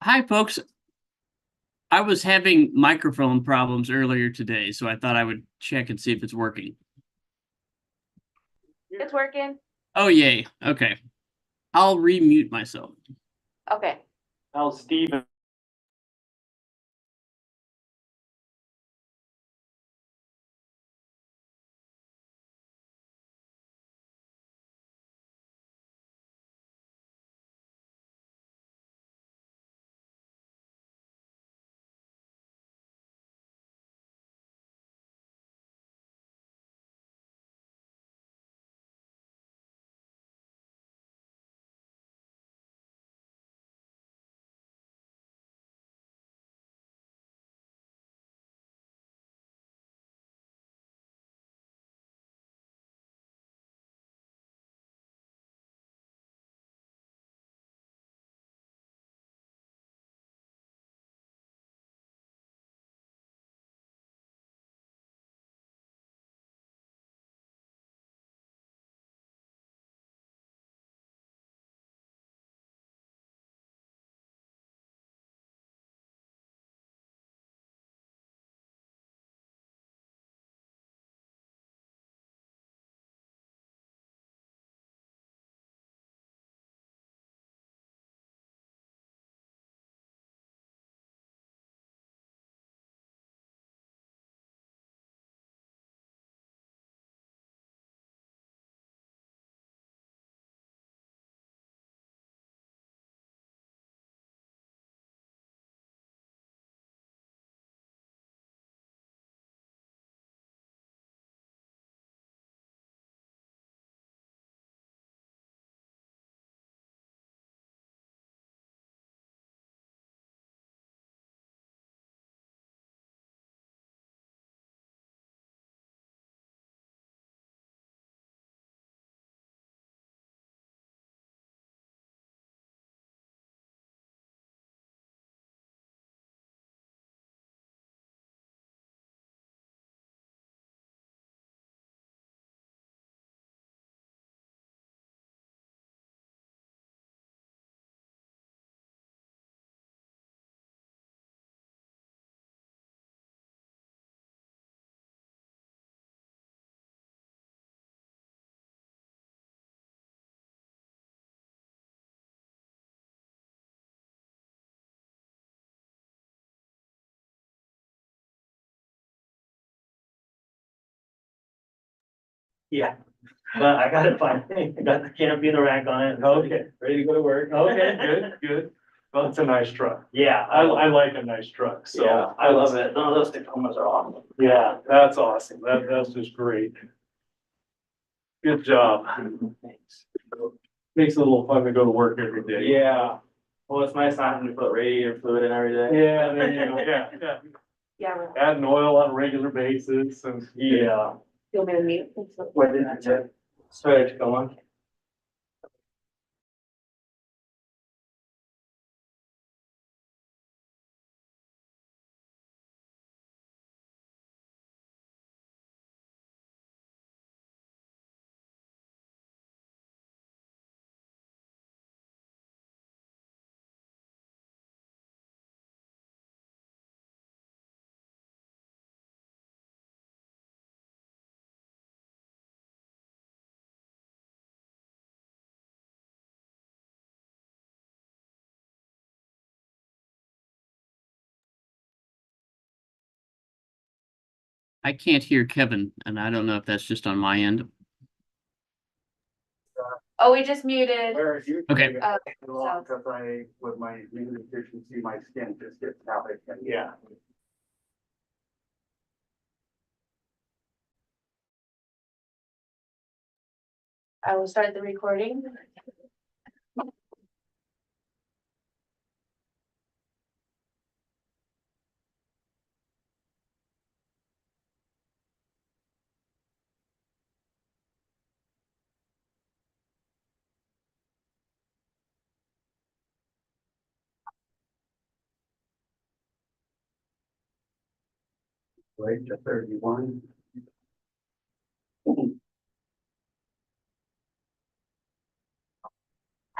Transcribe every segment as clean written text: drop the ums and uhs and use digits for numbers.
Hi, folks. I was having microphone problems earlier today, so I thought I would check and see if it's working. It's working. Oh, yay. Okay. I'll remute myself. Okay. How's Steven? Yeah, but I got it fine. I got the canopy and the rack on it. Okay, ready to go to work. Okay, good, good. Well, it's a nice truck. Yeah, I like a nice truck, so. yeah, I love it. None of those Tacomas are awesome. Yeah, that's awesome. That's just great. Good job. Thanks. Makes it a little fun to go to work every day. Yeah. Well, it's nice not having to put radiator fluid in every day. Yeah, there you go. Yeah. Yeah. Adding oil on a regular basis and. Yeah. You want me to mute? What did you say? Sorry, to come on. I can't hear Kevin, and I don't know if that's just on my end. Oh, we just muted. Where you? Okay. Because with my immune deficiency, my skin just gets how it can. Yeah. I will start the recording. Right to 31.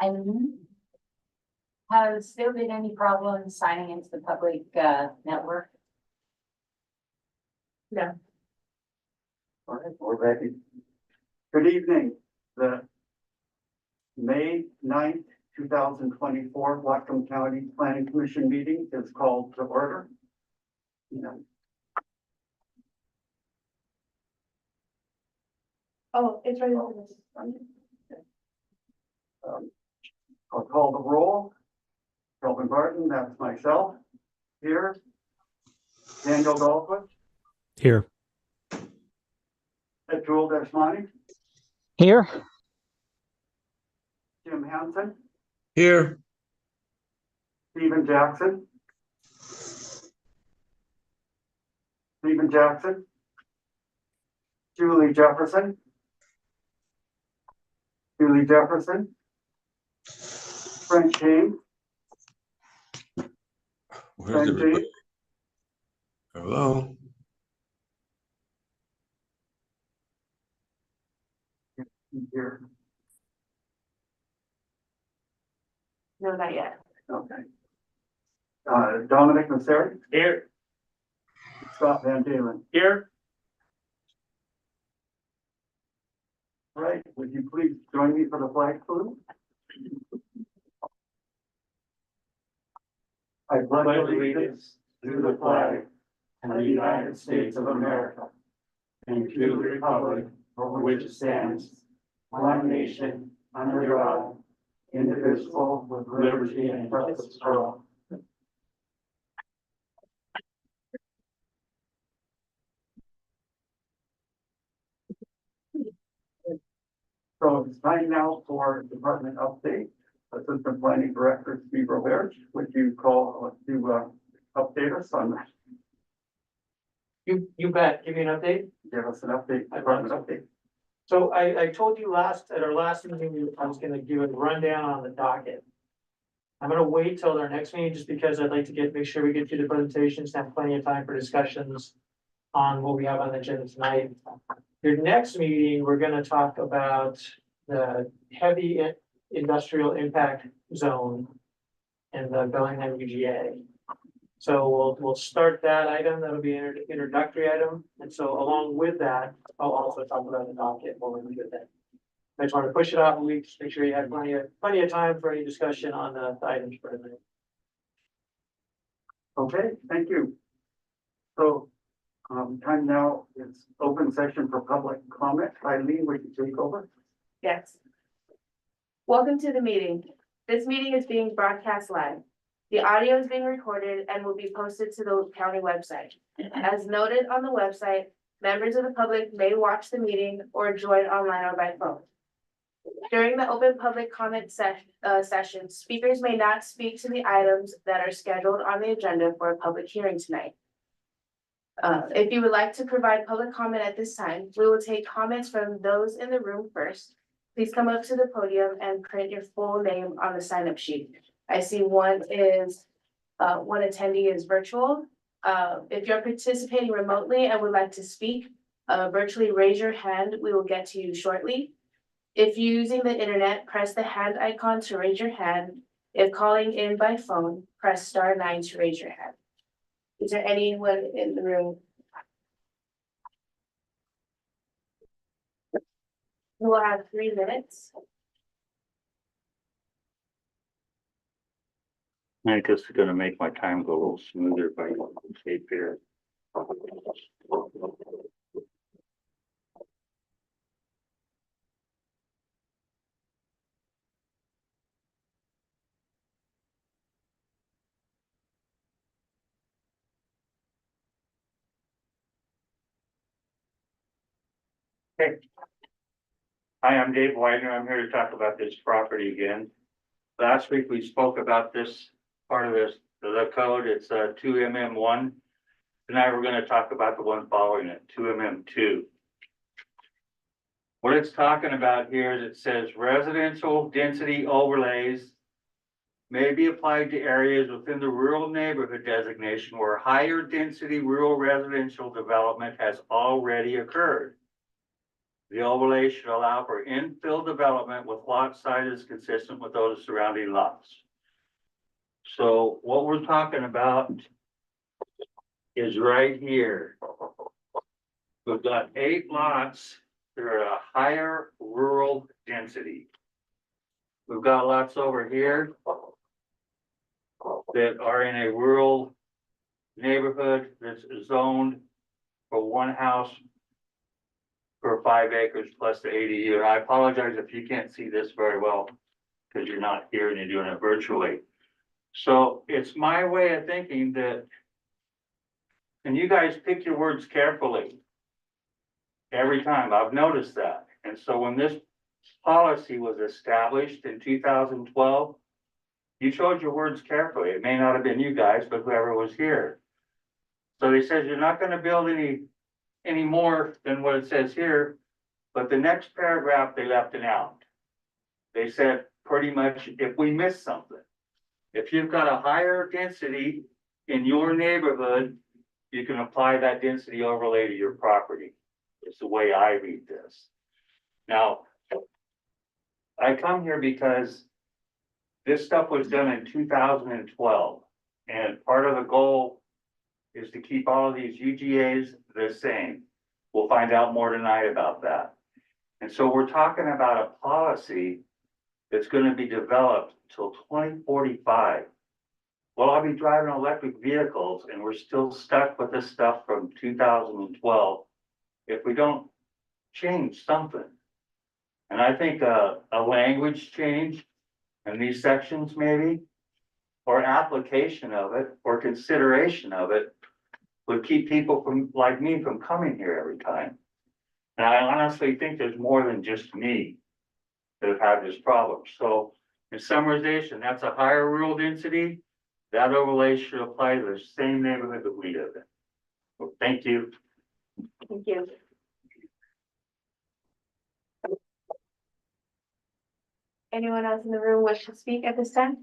I'm Has there been any problem signing into the public network? No. All right, we're ready. Good evening. The May 9th, 2024 Whatcom County Planning Commission meeting is called to order. Yeah. Oh, it's right over this. I'll call the roll. Kelvin Barton, that's myself, here. Daniel Dahlquist, Here. Jewel Dashmani, Here. Jim Hansen, Here. Stephen Jackson. Stephen Jackson. Julie Jefferson. Julie Jefferson. Frank James. Where's Frank everybody? James. Hello? Here, No, not yet. okay. Dominic Masseri, Here. Scott Van Dalen. Here. All right, would you please join me for the flag salute? I pledge allegiance to the flag of the United States of America and to the republic for which it stands, one nation, under God, indivisible, with liberty and justice for all. So it's time now for department update. Assistant Planning Director Steve Robert, would you call to update us on that? You bet, give you an update. Give us an update, department update. So I told you at our last meeting, I was gonna give a rundown on the docket. I'm gonna wait till our next meeting, just because I'd like to make sure we get through the presentations, have plenty of time for discussions on what we have on the agenda tonight. Your next meeting, we're gonna talk about the heavy industrial impact zone and the Bellingham UGA. So we'll start that item. That'll be an introductory item. And so along with that, I'll also talk about the docket when we do that. I just want to push it out a week, just make sure you have plenty of time for any discussion on the items for tonight. Okay, thank you. So, time now is open session for public comment. Eileen, would you take over? Yes. Welcome to the meeting. This meeting is being broadcast live. The audio is being recorded and will be posted to the county website. As noted on the website, members of the public may watch the meeting or join online or by phone. During the open public comment session, speakers may not speak to the items that are scheduled on the agenda for a public hearing tonight. If you would like to provide public comment at this time, we will take comments from those in the room first. Please come up to the podium and print your full name on the sign-up sheet. I see one attendee is virtual. If you're participating remotely and would like to speak, virtually raise your hand. We will get to you shortly. If you're using the internet, press the hand icon to raise your hand. If calling in by phone, press *9 to raise your hand. Is there anyone in the room? We will have 3 minutes. I guess it's gonna make my time go a little smoother if I stay here. Okay. Hi, I'm Dave Widener. I'm here to talk about this property again. Last week we spoke about this part of the code. It's 2MM1. Tonight we're going to talk about the one following it, 2MM2. What it's talking about here is it says residential density overlays may be applied to areas within the rural neighborhood designation where higher density rural residential development has already occurred. The overlay should allow for infill development with lot sizes consistent with those surrounding lots. So what we're talking about is right here. We've got 8 lots that are at a higher rural density. We've got lots over here that are in a rural neighborhood that's zoned for 1 house for 5 acres plus the ADU. And I apologize if you can't see this very well because you're not here and you're doing it virtually. So it's my way of thinking that, and you guys pick your words carefully every time. I've noticed that. And so when this policy was established in 2012, you chose your words carefully. It may not have been you guys, but whoever was here. So they said you're not going to build any more than what it says here, but the next paragraph they left it out. They said pretty much if we miss something, if you've got a higher density in your neighborhood, you can apply that density overlay to your property. It's the way I read this. Now, I come here because this stuff was done in 2012, and part of the goal is to keep all of these UGAs the same. We'll find out more tonight about that. And so we're talking about a policy that's going to be developed till 2045. Well, I'll be driving electric vehicles and we're still stuck with this stuff from 2012 if we don't change something. And I think a language change in these sections maybe, or application of it, or consideration of it, would keep people from, like me, from coming here every time. And I honestly think there's more than just me that have had this problem. So in summarization, that's a higher rural density. That overlay should apply to the same neighborhood that we live in. So thank you. Thank you. Anyone else in the room wish to speak at this time?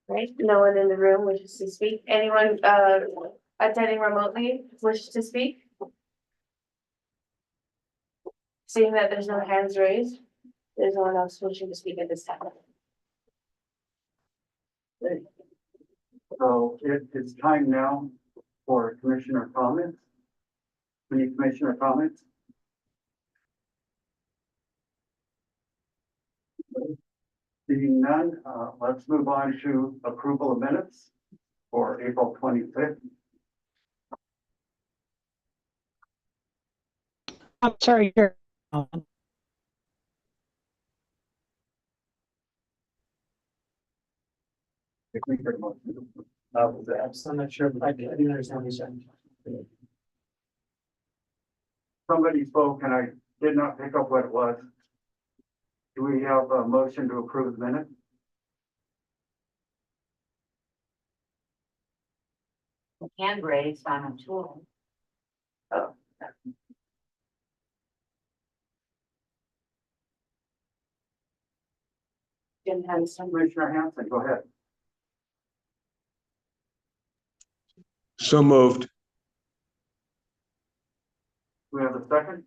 Right, no one in the room wishes to speak. Anyone attending remotely wish to speak? Seeing that there's no hands raised, there's no one else wishing to speak at this time. So it's time now for commissioner comments. Any commissioner comments? Seeing none, let's move on to approval of minutes for April 25th. I'm sorry. Here. If we could motion. I'm not sure, I didn't understand what you said. Somebody spoke and I did not pick up what it was. Do we have a motion to approve the minute? Hand raised on a tool. Jim Henson. Commissioner Hanson, go ahead. So moved. Do we have a second?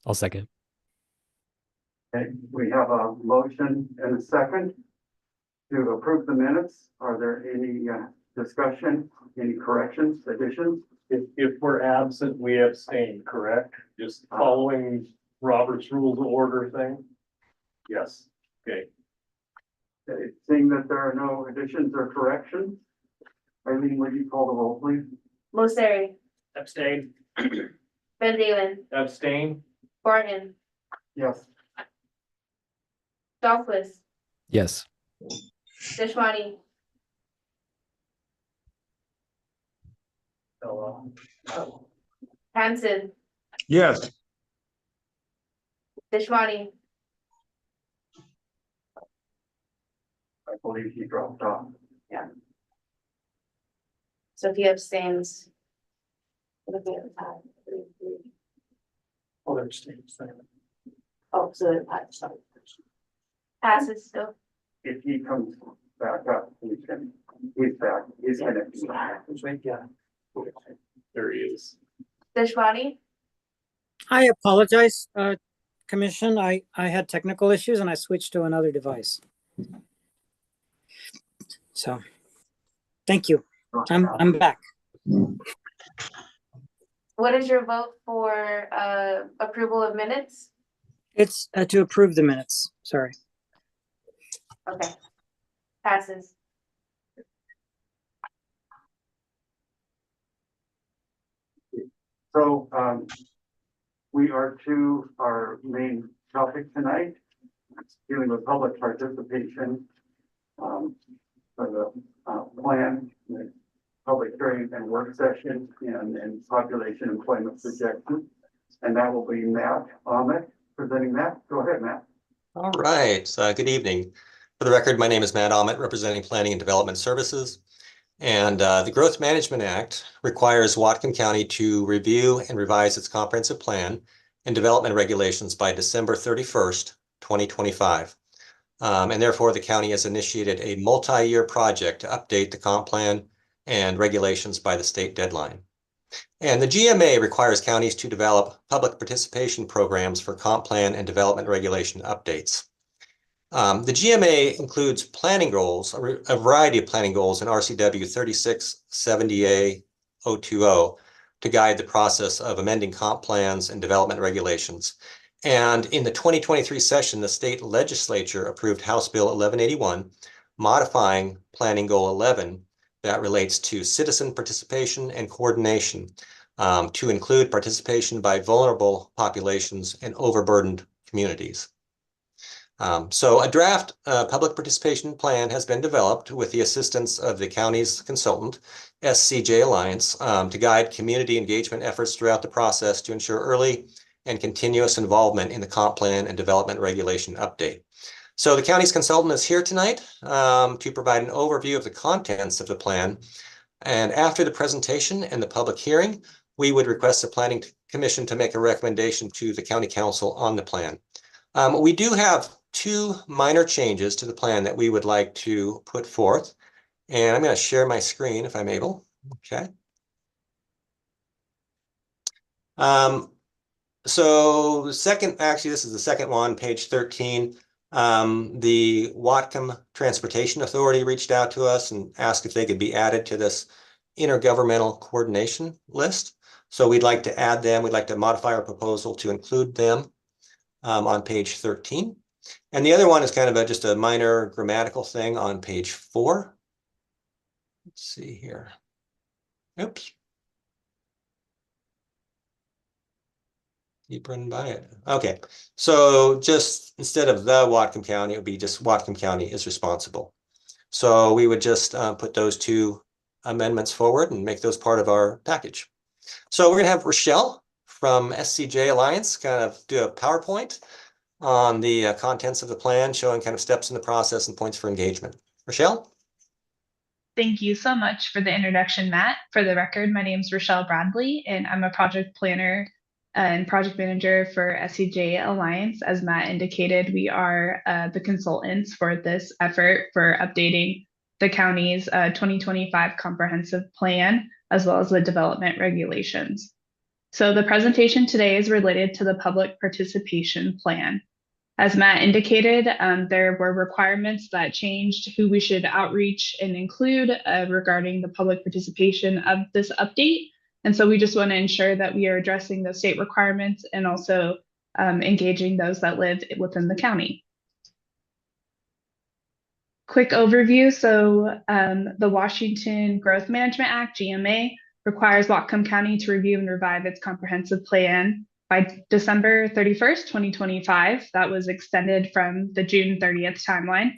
I'll second. Okay, we have a motion and a second to approve the minutes. Are there any discussion, any corrections, additions? If we're absent, we abstain, correct? Just following Robert's Rules of Order thing? Yes, okay. Okay, seeing that there are no additions or corrections, Eileen, would you call the roll, please? Mosseri, Abstain. Van Dalen, Abstain? Barton, Yes. Dahlquist, Yes. Deshmani, Hanson, Yes. Deshmani, I believe he dropped off. Sophia abstains. It'll be at the time. Oh, they're abstaining. Oh, so it passes still. If he comes back up, he's back. He's gonna. Wait, yeah. There he is. Deshwani, I apologize, Commission. I had technical issues and I switched to another device. So, thank you. I'm back. what is your vote for approval of minutes? It's to approve the minutes. Sorry. Okay, passes. So, we are to our main topic tonight, dealing with public participation, for the, plan, the public hearing and work session and population employment projection. And that will be Matt Ahmed presenting that. Go ahead, Matt. All right, good evening. For the record, my name is Matt Ahmet, representing Planning and Development Services. And the Growth Management Act requires Whatcom County to review and revise its comprehensive plan and development regulations by December 31st, 2025. And therefore, the county has initiated a multi-year project to update the comp plan and regulations by the state deadline. And the GMA requires counties to develop public participation programs for comp plan and development regulation updates. The GMA includes planning goals, a variety of planning goals in RCW 3670A020 to guide the process of amending comp plans and development regulations. And in the 2023 session, the state legislature approved House Bill 1181, modifying Planning Goal 11 that relates to citizen participation and coordination to include participation by vulnerable populations and overburdened communities. So a draft public participation plan has been developed with the assistance of the county's consultant, SCJ Alliance, to guide community engagement efforts throughout the process to ensure early and continuous involvement in the comp plan and development regulation update. So the county's consultant is here tonight to provide an overview of the contents of the plan. And after the presentation and the public hearing, we would request the Planning Commission to make a recommendation to the County Council on the plan. We do have two minor changes to the plan that we would like to put forth. And I'm going to share my screen if I'm able. Okay. So the second, actually, this is the second one, page 13. The Whatcom Transportation Authority reached out to us and asked if they could be added to this intergovernmental coordination list. So we'd like to add them. We'd like to modify our proposal to include them on page 13. And the other one is kind of just a minor grammatical thing on page 4. Let's see here. Oops. Keep running by it. Okay, so just instead of the Whatcom County, it would be just Whatcom County is responsible. So we would just put those two amendments forward and make those part of our package. So we're going to have Rochelle from SCJ Alliance kind of do a PowerPoint on the contents of the plan, showing kind of steps in the process and points for engagement. Rochelle? Thank you so much for the introduction, Matt. For the record, my name is Rochelle Bradley, and I'm a project planner and project manager for SCJ Alliance. As Matt indicated, we are the consultants for this effort for updating the county's 2025 comprehensive plan, as well as the development regulations. So the presentation today is related to the public participation plan. As Matt indicated, there were requirements that changed who we should outreach and include regarding the public participation of this update. And so we just want to ensure that we are addressing the state requirements and also engaging those that live within the county. Quick overview. So the Washington Growth Management Act, GMA, requires Whatcom County to review and revive its comprehensive plan by December 31st, 2025. That was extended from the June 30th timeline.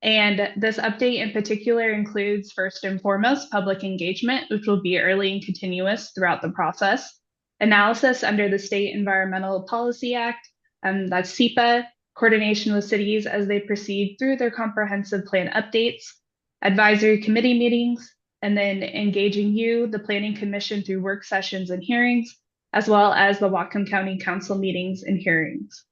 And this update in particular includes, first and foremost, public engagement, which will be early and continuous throughout the process, analysis under the State Environmental Policy Act, that's SEPA, coordination with cities as they proceed through their comprehensive plan updates, advisory committee meetings, and then engaging you, the Planning Commission, through work sessions and hearings, as well as the Whatcom County Council meetings and hearings.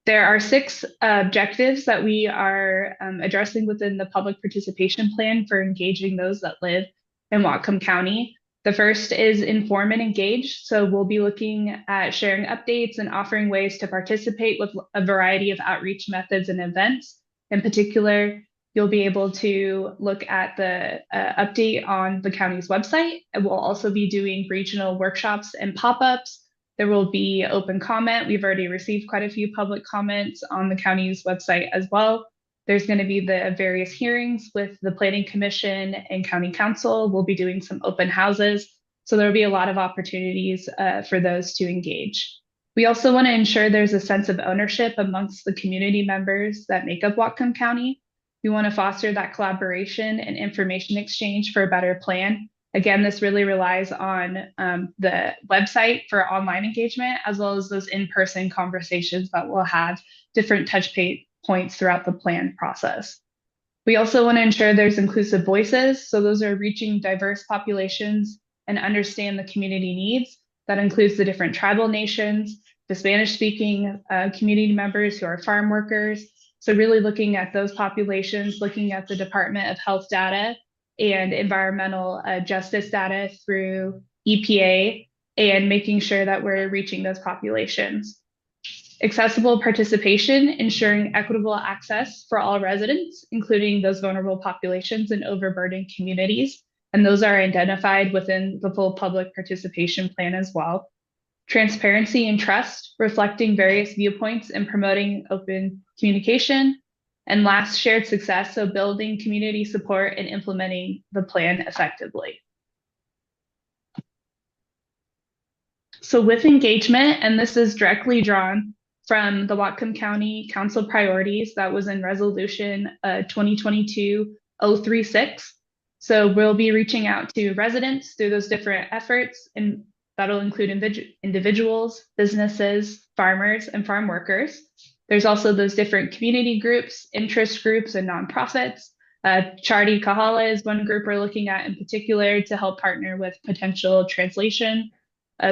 There are 6 objectives that we are addressing within the public participation plan for engaging those that live in Whatcom County. The first is inform and engage. So we'll be looking at sharing updates and offering ways to participate with a variety of outreach methods and events. In particular, you'll be able to look at the update on the county's website. And we'll also be doing regional workshops and pop-ups. There will be open comment. We've already received quite a few public comments on the county's website as well. There's going to be the various hearings with the Planning Commission and County Council. We'll be doing some open houses. So there'll be a lot of opportunities for those to engage. We also want to ensure there's a sense of ownership amongst the community members that make up Whatcom County. We want to foster that collaboration and information exchange for a better plan. Again, this really relies on the website for online engagement, as well as those in-person conversations that we'll have different touch points throughout the plan process. We also want to ensure there's inclusive voices. So those are reaching diverse populations and understand the community needs. That includes the different tribal nations, the Spanish-speaking community members who are farm workers. So really looking at those populations, looking at the Department of Health data and environmental justice data through EPA, and making sure that we're reaching those populations. Accessible participation, ensuring equitable access for all residents, including those vulnerable populations and overburdened communities. And those are identified within the full public participation plan as well. Transparency and trust, reflecting various viewpoints and promoting open communication. And last, shared success, so building community support and implementing the plan effectively. So with engagement, and this is directly drawn from the Whatcom County Council priorities that was in resolution 2022-036. So we'll be reaching out to residents through those different efforts, and that'll include individuals, businesses, farmers, and farm workers. There's also those different community groups, interest groups, and nonprofits. Charity Kahala is one group we're looking at in particular to help partner with potential translation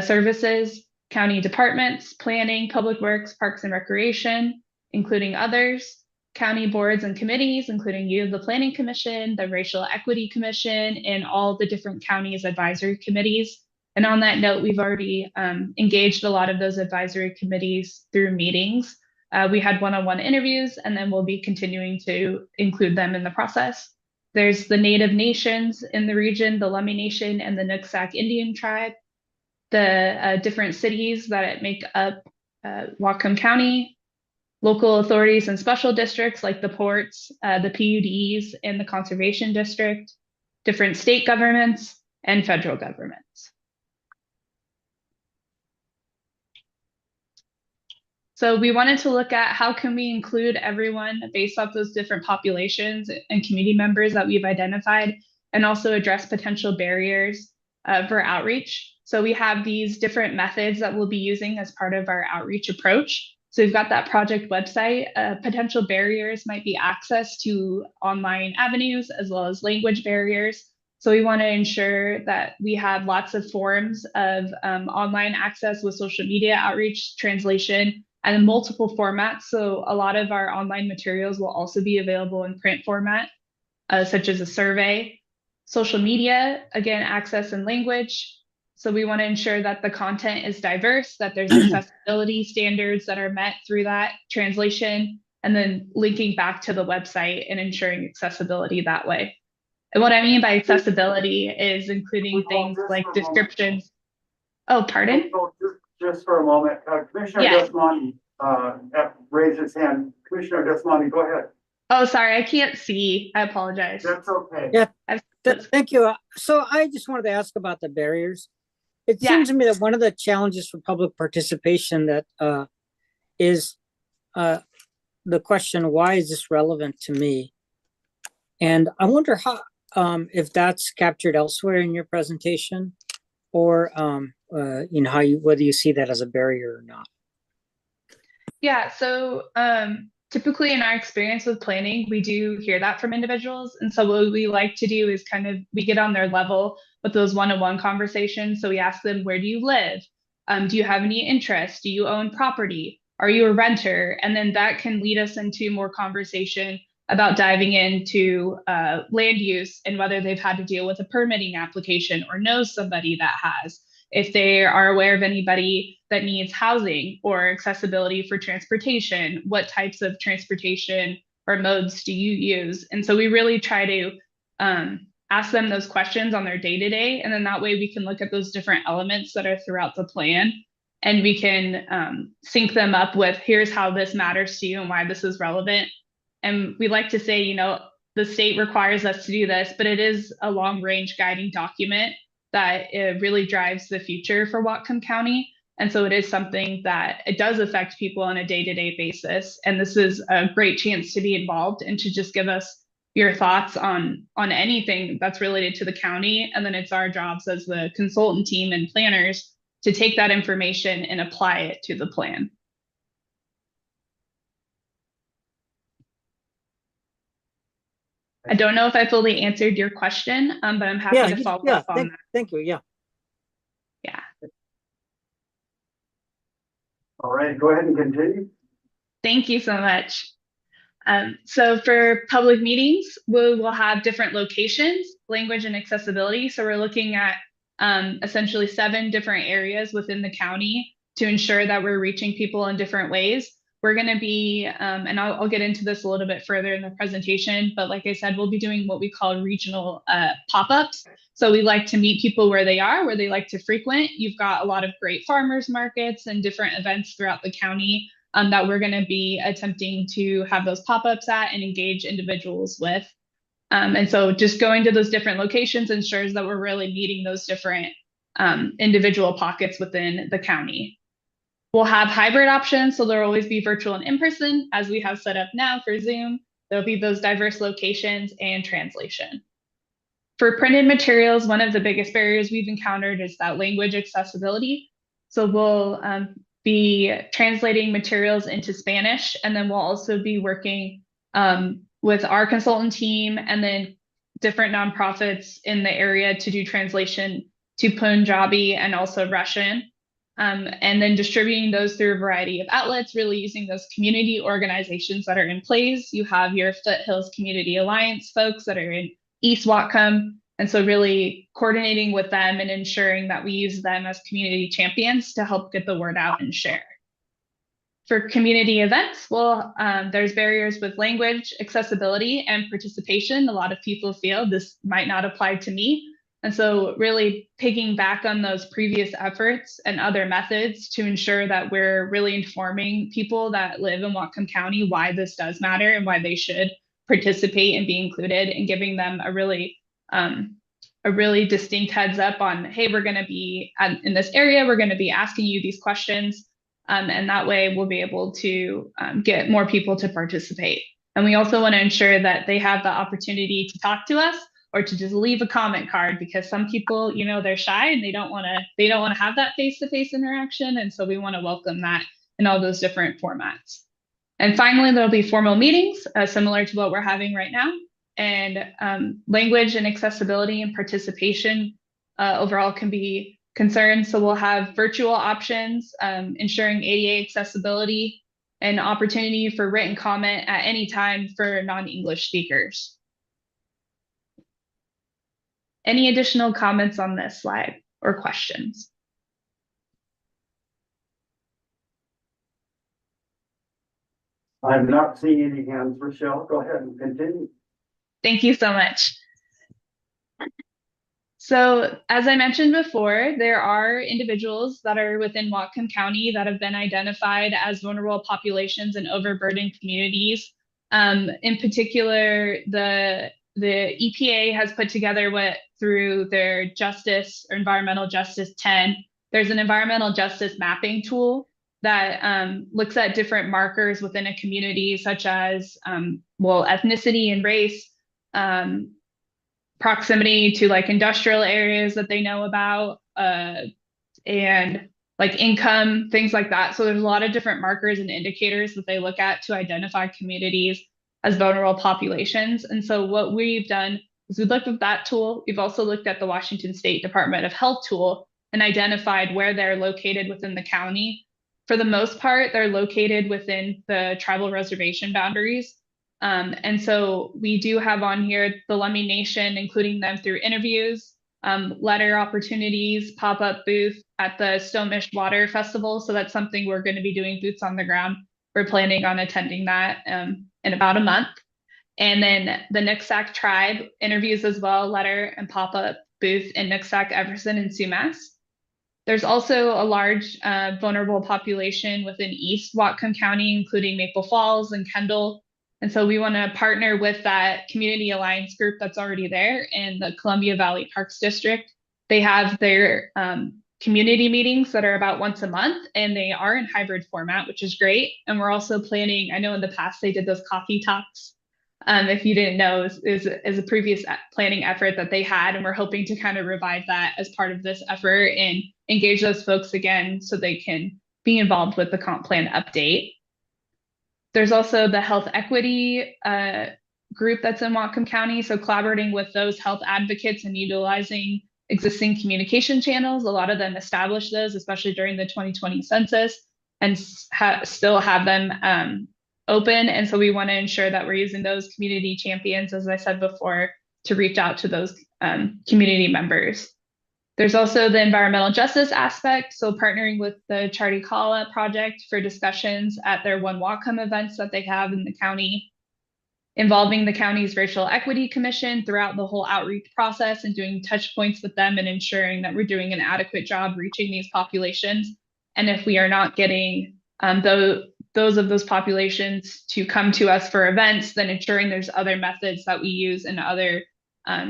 services, county departments, planning, public works, parks and recreation, including others, county boards and committees, including you, the Planning Commission, the Racial Equity Commission, and all the different counties advisory committees. And on that note, we've already engaged a lot of those advisory committees through meetings. We had one-on-one interviews, and then we'll be continuing to include them in the process. There's the Native Nations in the region, the Lummi Nation and the Nooksack Indian Tribe, the different cities that make up Whatcom County, local authorities and special districts like the ports, the PUDs, and the Conservation District, different state governments, and federal governments. So we wanted to look at how can we include everyone based off those different populations and community members that we've identified, and also address potential barriers for outreach. So we have these different methods that we'll be using as part of our outreach approach. So we've got that project website. Potential barriers might be access to online avenues as well as language barriers. So we want to ensure that we have lots of forms of online access with social media outreach, translation, and in multiple formats. So a lot of our online materials will also be available in print format, such as a survey. Social media, again, access and language. So we want to ensure that the content is diverse, that there's accessibility standards that are met through that translation, and then linking back to the website and ensuring accessibility that way. And what I mean by accessibility is including things like descriptions. Oh, pardon? Just for a moment, Commissioner Desmond raised his hand. Commissioner Desmond, go ahead. Oh, sorry, I can't see. I apologize. That's okay. Yeah, thank you. So I just wanted to ask about the barriers. It seems to me that one of the challenges for public participation that is the question, why is this relevant to me? And I wonder how if that's captured elsewhere in your presentation, or you know, whether you see that as a barrier or not. Yeah, so typically in our experience with planning, we do hear that from individuals. And so what we like to do is we get on their level with those one-on-one conversations. So we ask them, where do you live? Do you have any interest? Do you own property? Are you a renter? And then that can lead us into more conversation about diving into land use and whether they've had to deal with a permitting application or knows somebody that has. If they are aware of anybody that needs housing or accessibility for transportation, what types of transportation or modes do you use? And so we really try to ask them those questions on their day-to-day, and then that way we can look at those different elements that are throughout the plan, and we can sync them up with here's how this matters to you and why this is relevant. And we like to say, you know, the state requires us to do this, but it is a long-range guiding document that it really drives the future for Whatcom County. And so it is something that it does affect people on a day-to-day basis. And this is a great chance to be involved and to just give us your thoughts on anything that's related to the county. And then it's our jobs as the consultant team and planners to take that information and apply it to the plan. I don't know if I fully answered your question, but I'm happy to follow up on that. Thank you. Yeah. Yeah. All right, go ahead and continue. Thank you so much. So for public meetings, we will have different locations, language and accessibility. So we're looking at essentially 7 different areas within the county to ensure that we're reaching people in different ways. We're going to be, and I'll get into this a little bit further in the presentation, but like I said, we'll be doing what we call regional pop-ups. So we like to meet people where they are, where they like to frequent. You've got a lot of great farmers markets and different events throughout the county that we're going to be attempting to have those pop-ups at and engage individuals with. And so just going to those different locations ensures that we're really meeting those different individual pockets within the county. We'll have hybrid options, so there'll always be virtual and in-person, as we have set up now for Zoom. There'll be those diverse locations and translation. For printed materials, one of the biggest barriers we've encountered is that language accessibility. So we'll be translating materials into Spanish, and then we'll also be working with our consultant team and then different nonprofits in the area to do translation to Punjabi and also Russian. And then distributing those through a variety of outlets, really using those community organizations that are in place. You have your Foothills Community Alliance folks that are in East Whatcom. And so really coordinating with them and ensuring that we use them as community champions to help get the word out and share. For community events, well, there's barriers with language, accessibility, and participation. A lot of people feel this might not apply to me. And so really picking back on those previous efforts and other methods to ensure that we're really informing people that live in Whatcom County why this does matter and why they should participate and be included, and giving them a really distinct heads up on, hey, we're going to be in this area, we're going to be asking you these questions. And that way we'll be able to get more people to participate. And we also want to ensure that they have the opportunity to talk to us or to just leave a comment card, because some people, you know, they're shy and they don't want to have that face-to-face interaction. And so we want to welcome that in all those different formats. And finally, there'll be formal meetings similar to what we're having right now. And language and accessibility and participation overall can be concerned. So we'll have virtual options, ensuring ADA accessibility and opportunity for written comment at any time for non-English speakers. Any additional comments on this slide or questions? I'm not seeing any hands. Rochelle, go ahead and continue. Thank you so much. So as I mentioned before, there are individuals that are within Whatcom County that have been identified as vulnerable populations and overburdened communities. In particular, the EPA has put together through their justice or environmental justice 10, there's an environmental justice mapping tool that looks at different markers within a community, such as, ethnicity and race, proximity to like industrial areas that they know about, and like income, things like that. So there's a lot of different markers and indicators that they look at to identify communities as vulnerable populations. And so what we've done is we've looked at that tool. We've also looked at the Washington State Department of Health tool and identified where they're located within the county. For the most part, they're located within the tribal reservation boundaries. And so we do have on here the Lummi Nation, including them through interviews, letter opportunities, pop-up booth at the Stonefish Water Festival. So that's something we're going to be doing, boots on the ground. We're planning on attending that in about a month. And then the Nooksack tribe interviews as well, letter and pop-up booth in Nooksack, Everson, and Sumas. There's also a large vulnerable population within East Whatcom County, including Maple Falls and Kendall. And so we want to partner with that community alliance group that's already there in the Columbia Valley Parks District. They have their community meetings that are about once a month, and they are in hybrid format, which is great. And we're also planning, I know in the past they did those coffee talks. If you didn't know, is a previous planning effort that they had, and we're hoping to kind of revive that as part of this effort and engage those folks again so they can be involved with the comp plan update. There's also the health equity group that's in Whatcom County. So collaborating with those health advocates and utilizing existing communication channels. A lot of them established those, especially during the 2020 census, and still have them open. And so we want to ensure that we're using those community champions, as I said before, to reach out to those community members. There's also the environmental justice aspect. So partnering with the Charity Kala project for discussions at their One Whatcom events that they have in the county, involving the county's racial equity commission throughout the whole outreach process and doing touch points with them and ensuring that we're doing an adequate job reaching these populations. And if we are not getting those populations to come to us for events, then ensuring there's other methods that we use and other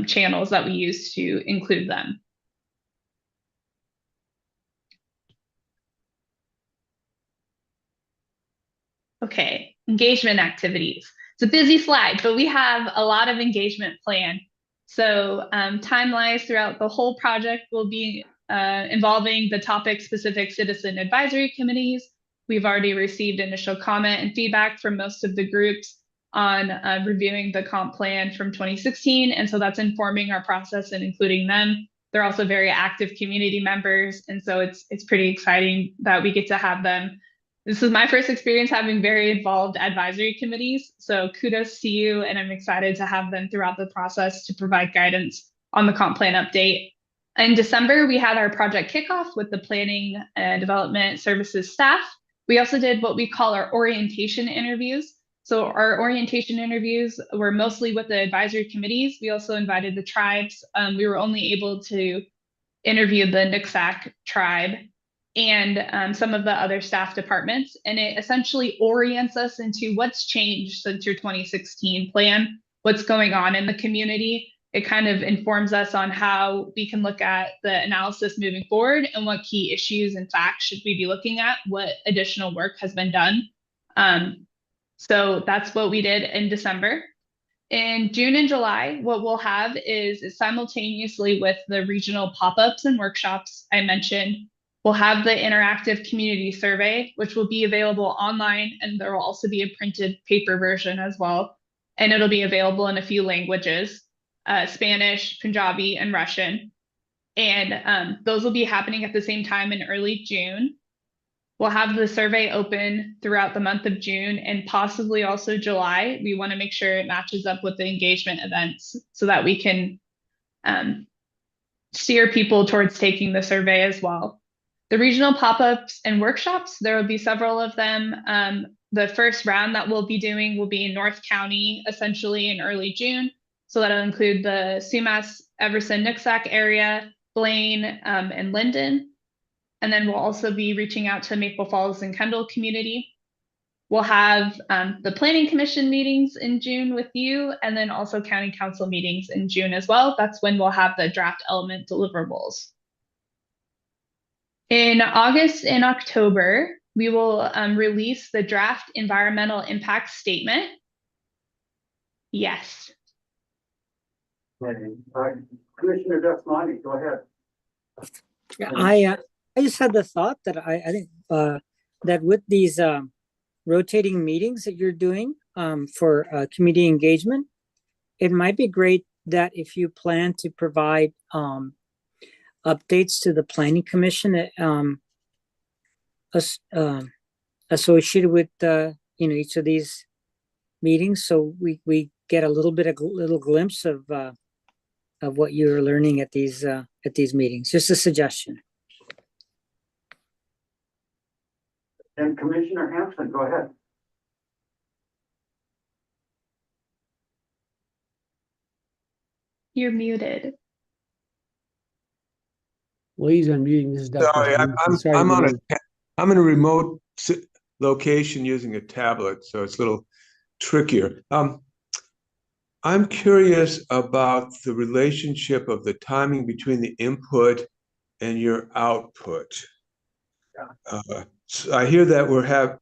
channels that we use to include them. Okay, engagement activities. It's a busy slide, but we have a lot of engagement planned. So timelines throughout the whole project will be involving the topic-specific citizen advisory committees. We've already received initial comment and feedback from most of the groups on reviewing the comp plan from 2016. And so that's informing our process and including them. They're also very active community members. And so it's pretty exciting that we get to have them. This is my first experience having very involved advisory committees. So kudos to you. And I'm excited to have them throughout the process to provide guidance on the comp plan update. In December, we had our project kickoff with the planning and development services staff. We also did what we call our orientation interviews. So our orientation interviews were mostly with the advisory committees. We also invited the tribes. We were only able to interview the Nooksack tribe and some of the other staff departments. And it essentially orients us into what's changed since your 2016 plan, what's going on in the community. It kind of informs us on how we can look at the analysis moving forward and what key issues and facts should we be looking at, what additional work has been done. So that's what we did in December. In June and July, what we'll have is simultaneously with the regional pop-ups and workshops I mentioned, we'll have the interactive community survey, which will be available online, and there will also be a printed paper version as well. And it'll be available in a few languages, Spanish, Punjabi, and Russian. And those will be happening at the same time in early June. We'll have the survey open throughout the month of June and possibly also July. We want to make sure it matches up with the engagement events so that we can steer people towards taking the survey as well. The regional pop-ups and workshops, there will be several of them. The first round that we'll be doing will be in North County, essentially in early June. So that'll include the Sumas, Everson, Nooksack area, Blaine, and Linden. And then we'll also be reaching out to Maple Falls and Kendall community. We'll have the Planning Commission meetings in June with you, and then also County Council meetings in June as well. That's when we'll have the draft element deliverables. In August and October, we will release the draft environmental impact statement. Yes. Commissioner Desmani, go ahead. Yeah, I just had the thought that I think that with these rotating meetings that you're doing for community engagement, it might be great that if you plan to provide updates to the Planning Commission associated with each of these meetings, so we get a little bit of little glimpse of what you're learning at these meetings. Just a suggestion. And Commissioner Hampson, go ahead. You're muted. Well, he's unmuting. This is Dr. Sorry, Smith. Sorry, I'm everybody. I'm in a remote location using a tablet, so it's a little trickier. I'm curious about the relationship of the timing between the input and your output. So I hear that we're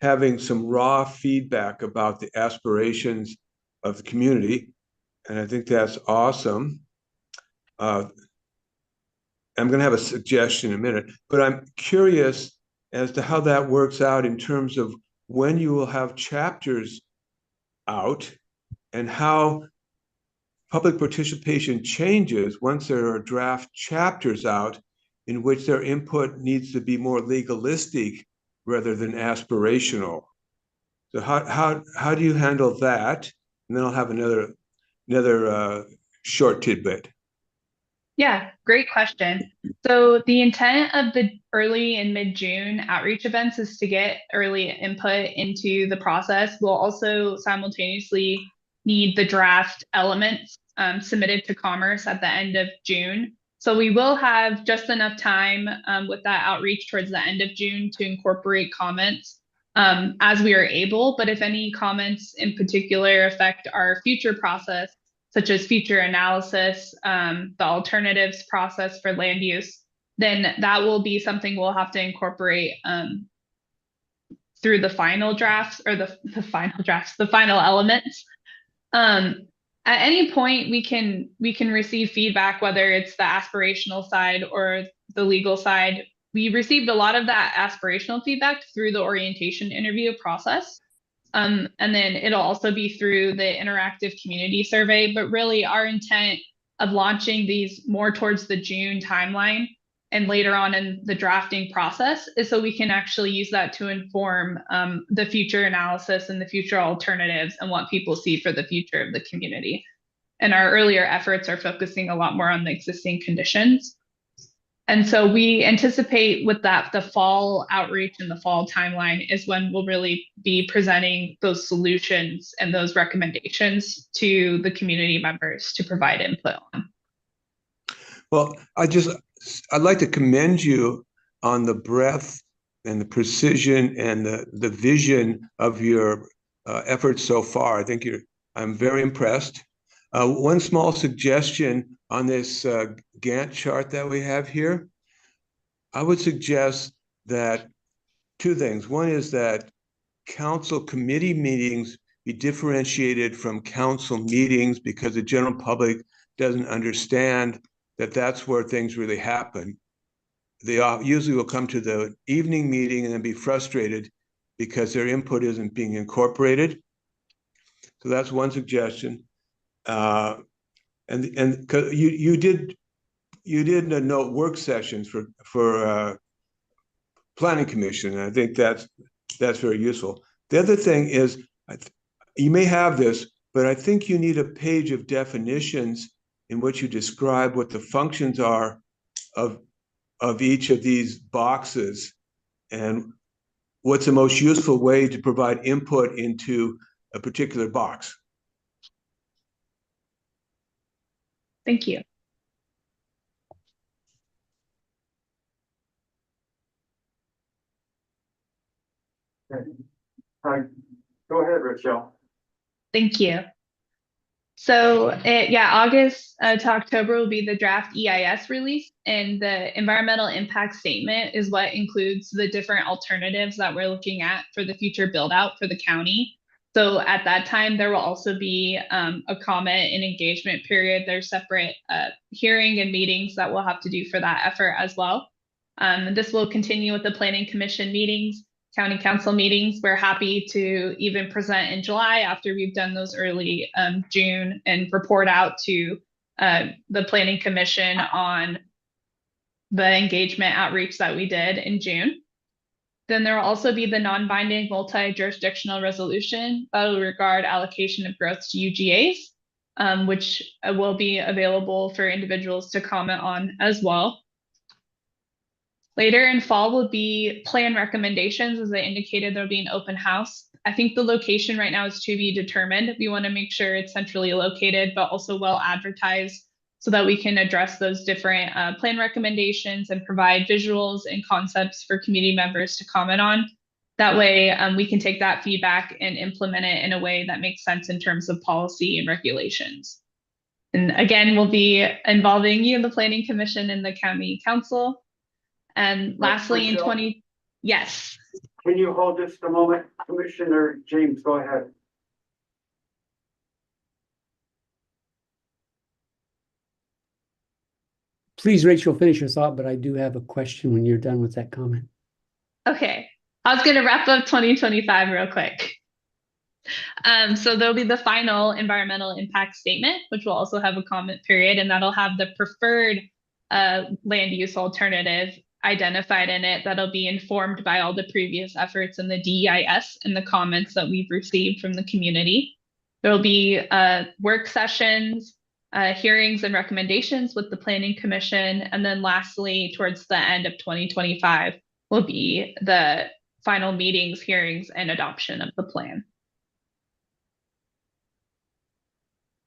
having some raw feedback about the aspirations of the community, and I think that's awesome. I'm going to have a suggestion in a minute, but I'm curious as to how that works out in terms of when you will have chapters out and how public participation changes once there are draft chapters out in which their input needs to be more legalistic rather than aspirational. So how do you handle that? And then I'll have another short tidbit. Yeah, great question. So the intent of the early and mid-June outreach events is to get early input into the process. We'll also simultaneously need the draft elements submitted to Commerce at the end of June. So we will have just enough time with that outreach towards the end of June to incorporate comments as we are able. But if any comments in particular affect our future process, such as future analysis, the alternatives process for land use, then that will be something we'll have to incorporate through the final drafts or the final elements. At any point, we can receive feedback, whether it's the aspirational side or the legal side. We received a lot of that aspirational feedback through the orientation interview process. And then it'll also be through the interactive community survey, but really our intent of launching these more towards the June timeline and later on in the drafting process is so we can actually use that to inform the future analysis and the future alternatives and what people see for the future of the community. And our earlier efforts are focusing a lot more on the existing conditions. And so we anticipate with that, the fall outreach and the fall timeline is when we'll really be presenting those solutions and those recommendations to the community members to provide input on. Well, I'd like to commend you on the breadth and the precision and the vision of your efforts so far. I think I'm very impressed. One small suggestion on this Gantt chart that we have here, I would suggest that two things. One is that council committee meetings be differentiated from council meetings because the general public doesn't understand that that's where things really happen. They usually will come to the evening meeting and then be frustrated because their input isn't being incorporated. So that's one suggestion. And you did note work sessions for planning commission, and I think that's very useful. The other thing is, you may have this, but I think you need a page of definitions in which you describe what the functions are of each of these boxes and what's the most useful way to provide input into a particular box. Thank you. Go ahead, Rochelle. Thank you. So August to October will be the draft EIS release, and the environmental impact statement is what includes the different alternatives that we're looking at for the future build out for the county. So at that time, there will also be a comment and engagement period. There's separate hearing and meetings that we'll have to do for that effort as well. This will continue with the planning commission meetings, county council meetings. We're happy to even present in July after we've done those early June and report out to the planning commission on the engagement outreach that we did in June. Then there will also be the non-binding multi-jurisdictional resolution that will regard allocation of growth to UGAs, which will be available for individuals to comment on as well. Later in fall will be plan recommendations. As I indicated, there'll be an open house. I think the location right now is to be determined. We want to make sure it's centrally located, but also well advertised so that we can address those different plan recommendations and provide visuals and concepts for community members to comment on. That way we can take that feedback and implement it in a way that makes sense in terms of policy and regulations. And again, we'll be involving you, the Planning Commission, and the County Council. And lastly, in yes. Can you hold just a moment? Commissioner James, go ahead. Please, Rachel, finish your thought, but I do have a question when you're done with that comment. Okay. I was going to wrap up 2025 real quick. So there'll be the final environmental impact statement, which will also have a comment period, and that'll have the preferred land use alternative identified in it. That'll be informed by all the previous efforts in the DEIS and the comments that we've received from the community. There'll be work sessions, hearings and recommendations with the Planning Commission. And then lastly, towards the end of 2025 will be the final meetings, hearings, and adoption of the plan.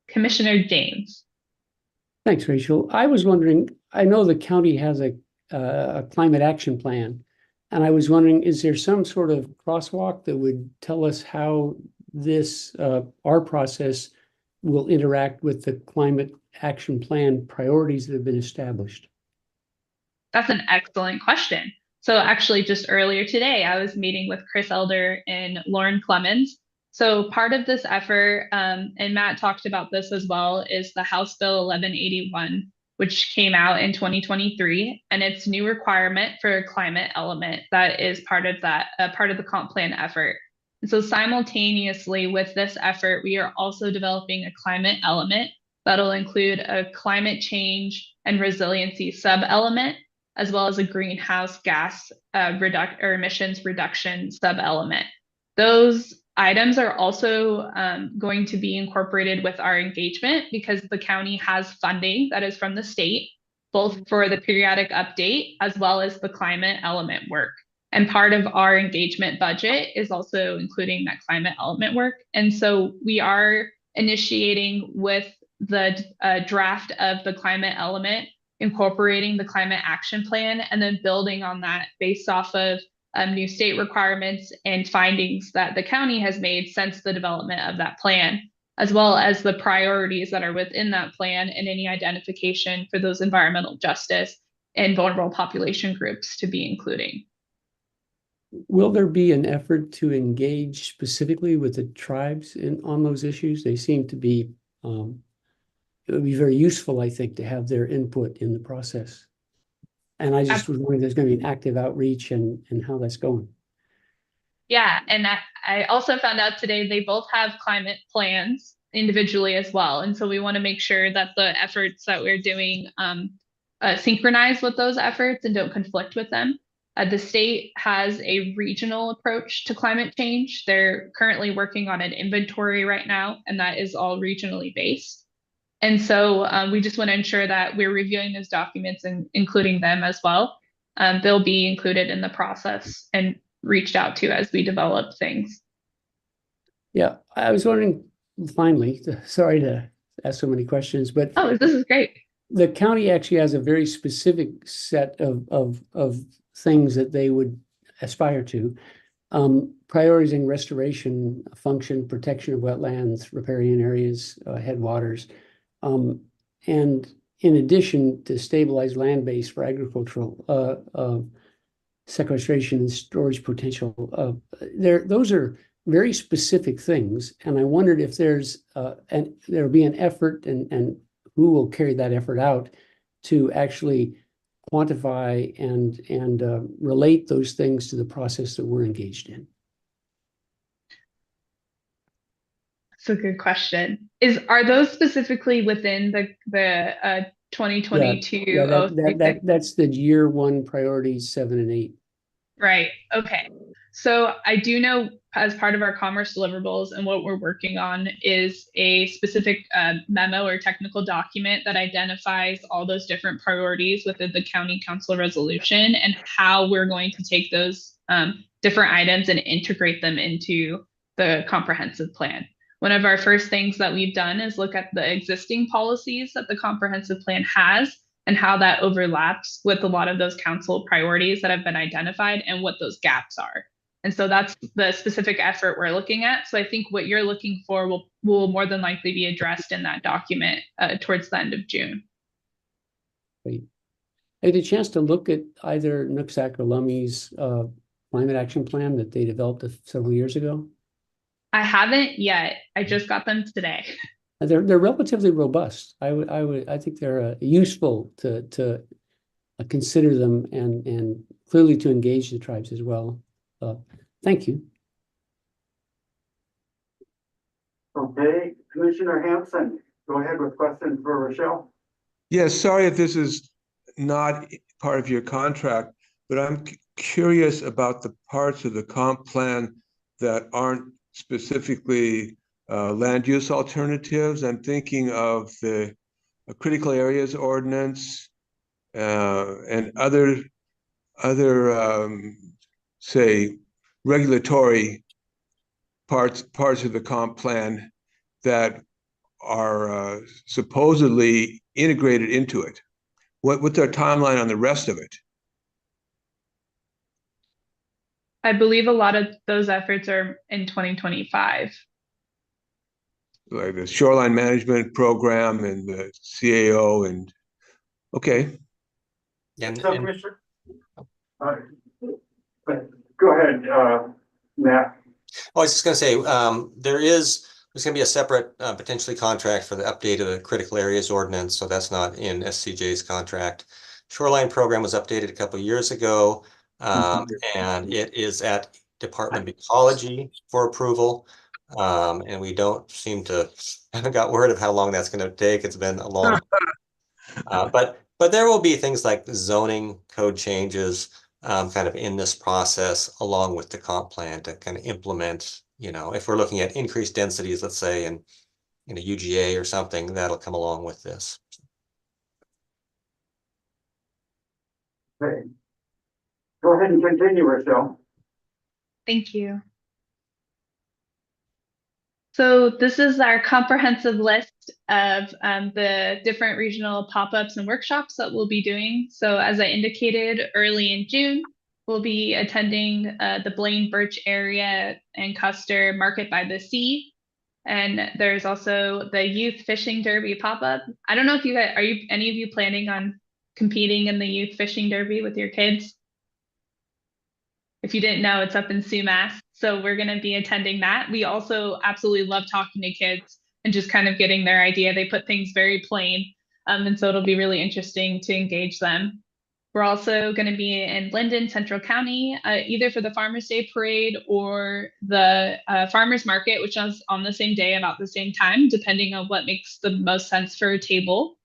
Commissioner James. Thanks, Rachel. I was wondering, I know the county has a climate action plan, and I was wondering, is there some sort of crosswalk that would tell us how this, our process will interact with the climate action plan priorities that have been established? That's an excellent question. So actually just earlier today, I was meeting with Chris Elder and Lauren Clemens. So part of this effort, and Matt talked about this as well, is the House Bill 1181, which came out in 2023, and its new requirement for a climate element that is part of that, part of the comp plan effort. And so simultaneously with this effort, we are also developing a climate element that'll include a climate change and resiliency sub-element, as well as a greenhouse gas emissions reduction sub-element. Those items are also going to be incorporated with our engagement because the county has funding that is from the state, both for the periodic update as well as the climate element work. And part of our engagement budget is also including that climate element work. And so we are initiating with the draft of the climate element, incorporating the climate action plan, and then building on that based off of new state requirements and findings that the county has made since the development of that plan, as well as the priorities that are within that plan and any identification for those environmental justice and vulnerable population groups to be including. Will there be an effort to engage specifically with the tribes on those issues? They seem to be, it would be very useful, I think, to have their input in the process. And I just was wondering if there's going to be an active outreach and how that's going. Yeah, and I also found out today they both have climate plans individually as well. And so we want to make sure that the efforts that we're doing synchronize with those efforts and don't conflict with them. The state has a regional approach to climate change. They're currently working on an inventory right now, and that is all regionally based. And so we just want to ensure that we're reviewing those documents and including them as well. They'll be included in the process and reached out to as we develop things. Yeah, I was wondering, finally, sorry to ask so many questions, but oh, this is great. The county actually has a very specific set of things that they would aspire to. Prioritizing restoration, function, protection of wetlands, riparian areas, headwaters, and in addition to stabilize land base for agricultural sequestration and storage potential. Those are very specific things, and I wondered if there'll be an effort and who will carry that effort out to actually quantify and relate those things to the process that we're engaged in. That's a good question. Are those specifically within the 2022? That's the year one priorities 7 and 8. Right. Okay. So I do know as part of our commerce deliverables and what we're working on is a specific memo or technical document that identifies all those different priorities within the county council resolution and how we're going to take those different items and integrate them into the comprehensive plan. One of our first things that we've done is look at the existing policies that the comprehensive plan has and how that overlaps with a lot of those council priorities that have been identified and what those gaps are. And so that's the specific effort we're looking at. So I think what you're looking for will more than likely be addressed in that document towards the end of June. Great. I had a chance to look at either Nooksack or Lummy's climate action plan that they developed several years ago. I haven't yet. I just got them today. They're relatively robust. I think they're useful to consider them and clearly to engage the tribes as well. Thank you. Okay, Commissioner Hanson, go ahead with questions for Rochelle. Yes, sorry if this is not part of your contract, but I'm curious about the parts of the comp plan that aren't specifically land use alternatives. I'm thinking of the critical areas ordinance and other say regulatory parts of the comp plan that are supposedly integrated into it. What's our timeline on the rest of it? I believe a lot of those efforts are in 2025. Like the shoreline management program and the CAO and okay. And, So, Commissioner? But go ahead, Matt. I was just going to say, there's going to be a separate potentially contract for the update of the critical areas ordinance. So that's not in SCJ's contract. Shoreline program was updated a couple of years ago, and it is at Department of Ecology for approval. And we don't seem to haven't got word of how long that's going to take. It's been a long but there will be things like zoning code changes kind of in this process along with the comp plan to kind of implement, if we're looking at increased densities, let's say in a UGA or something, that'll come along with this. Okay. Go ahead and continue, Rochelle. Thank you. So this is our comprehensive list of the different regional pop-ups and workshops that we'll be doing. So as I indicated, early in June, we'll be attending the Blaine Birch area and Custer Market by the Sea. And there's also the Youth Fishing Derby pop-up. I don't know if any of you planning on competing in the Youth Fishing Derby with your kids? If you didn't know, it's up in Sumas. So we're going to be attending that. We also absolutely love talking to kids and just kind of getting their idea. They put things very plain. And so it'll be really interesting to engage them. We're also going to be in Linden, Central County, either for the Farmers Day Parade or the Farmers Market, which is on the same day, about the same time, depending on what makes the most sense for a table.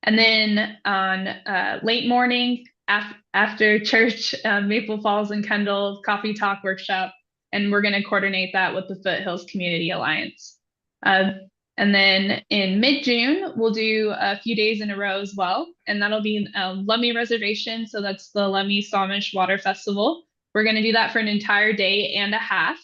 And then on late morning, after church, Maple Falls and Kendall Coffee Talk Workshop, and we're going to coordinate that with the Foothills Community Alliance. And then in mid-June, we'll do a few days in a row as well, and that'll be Lummi Reservation, so that's the Lummi Squamish Water Festival. We're going to do that for an entire day and a half.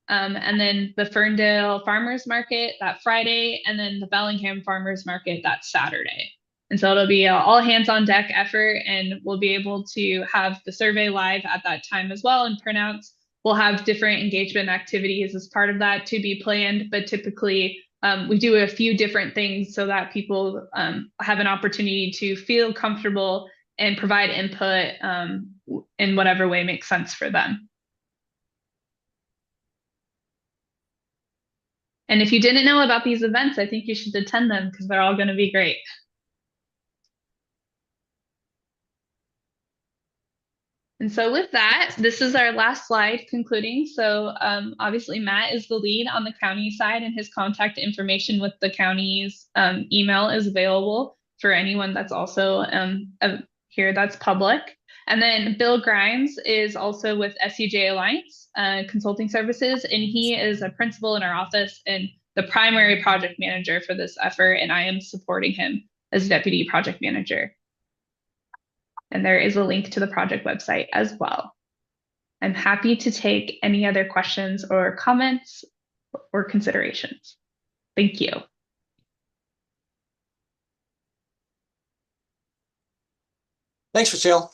And then the Ferndale Farmers Market that Friday, and then the Bellingham Farmers Market that Saturday. And so it'll be an all hands on deck effort, and we'll be able to have the survey live at that time as well and printouts. We'll have different engagement activities as part of that to be planned, but typically we do a few different things so that people have an opportunity to feel comfortable and provide input in whatever way makes sense for them. And if you didn't know about these events, I think you should attend them because they're all going to be great. And so with that, this is our last slide concluding. So obviously Matt is the lead on the county side, and his contact information with the county's email is available for anyone that's also here that's public. And then Bill Grimes is also with SCJ Alliance Consulting Services, and he is a principal in our office and the primary project manager for this effort, and I am supporting him as deputy project manager. And there is a link to the project website as well. I'm happy to take any other questions or comments or considerations. Thank you. Thanks, Rochelle.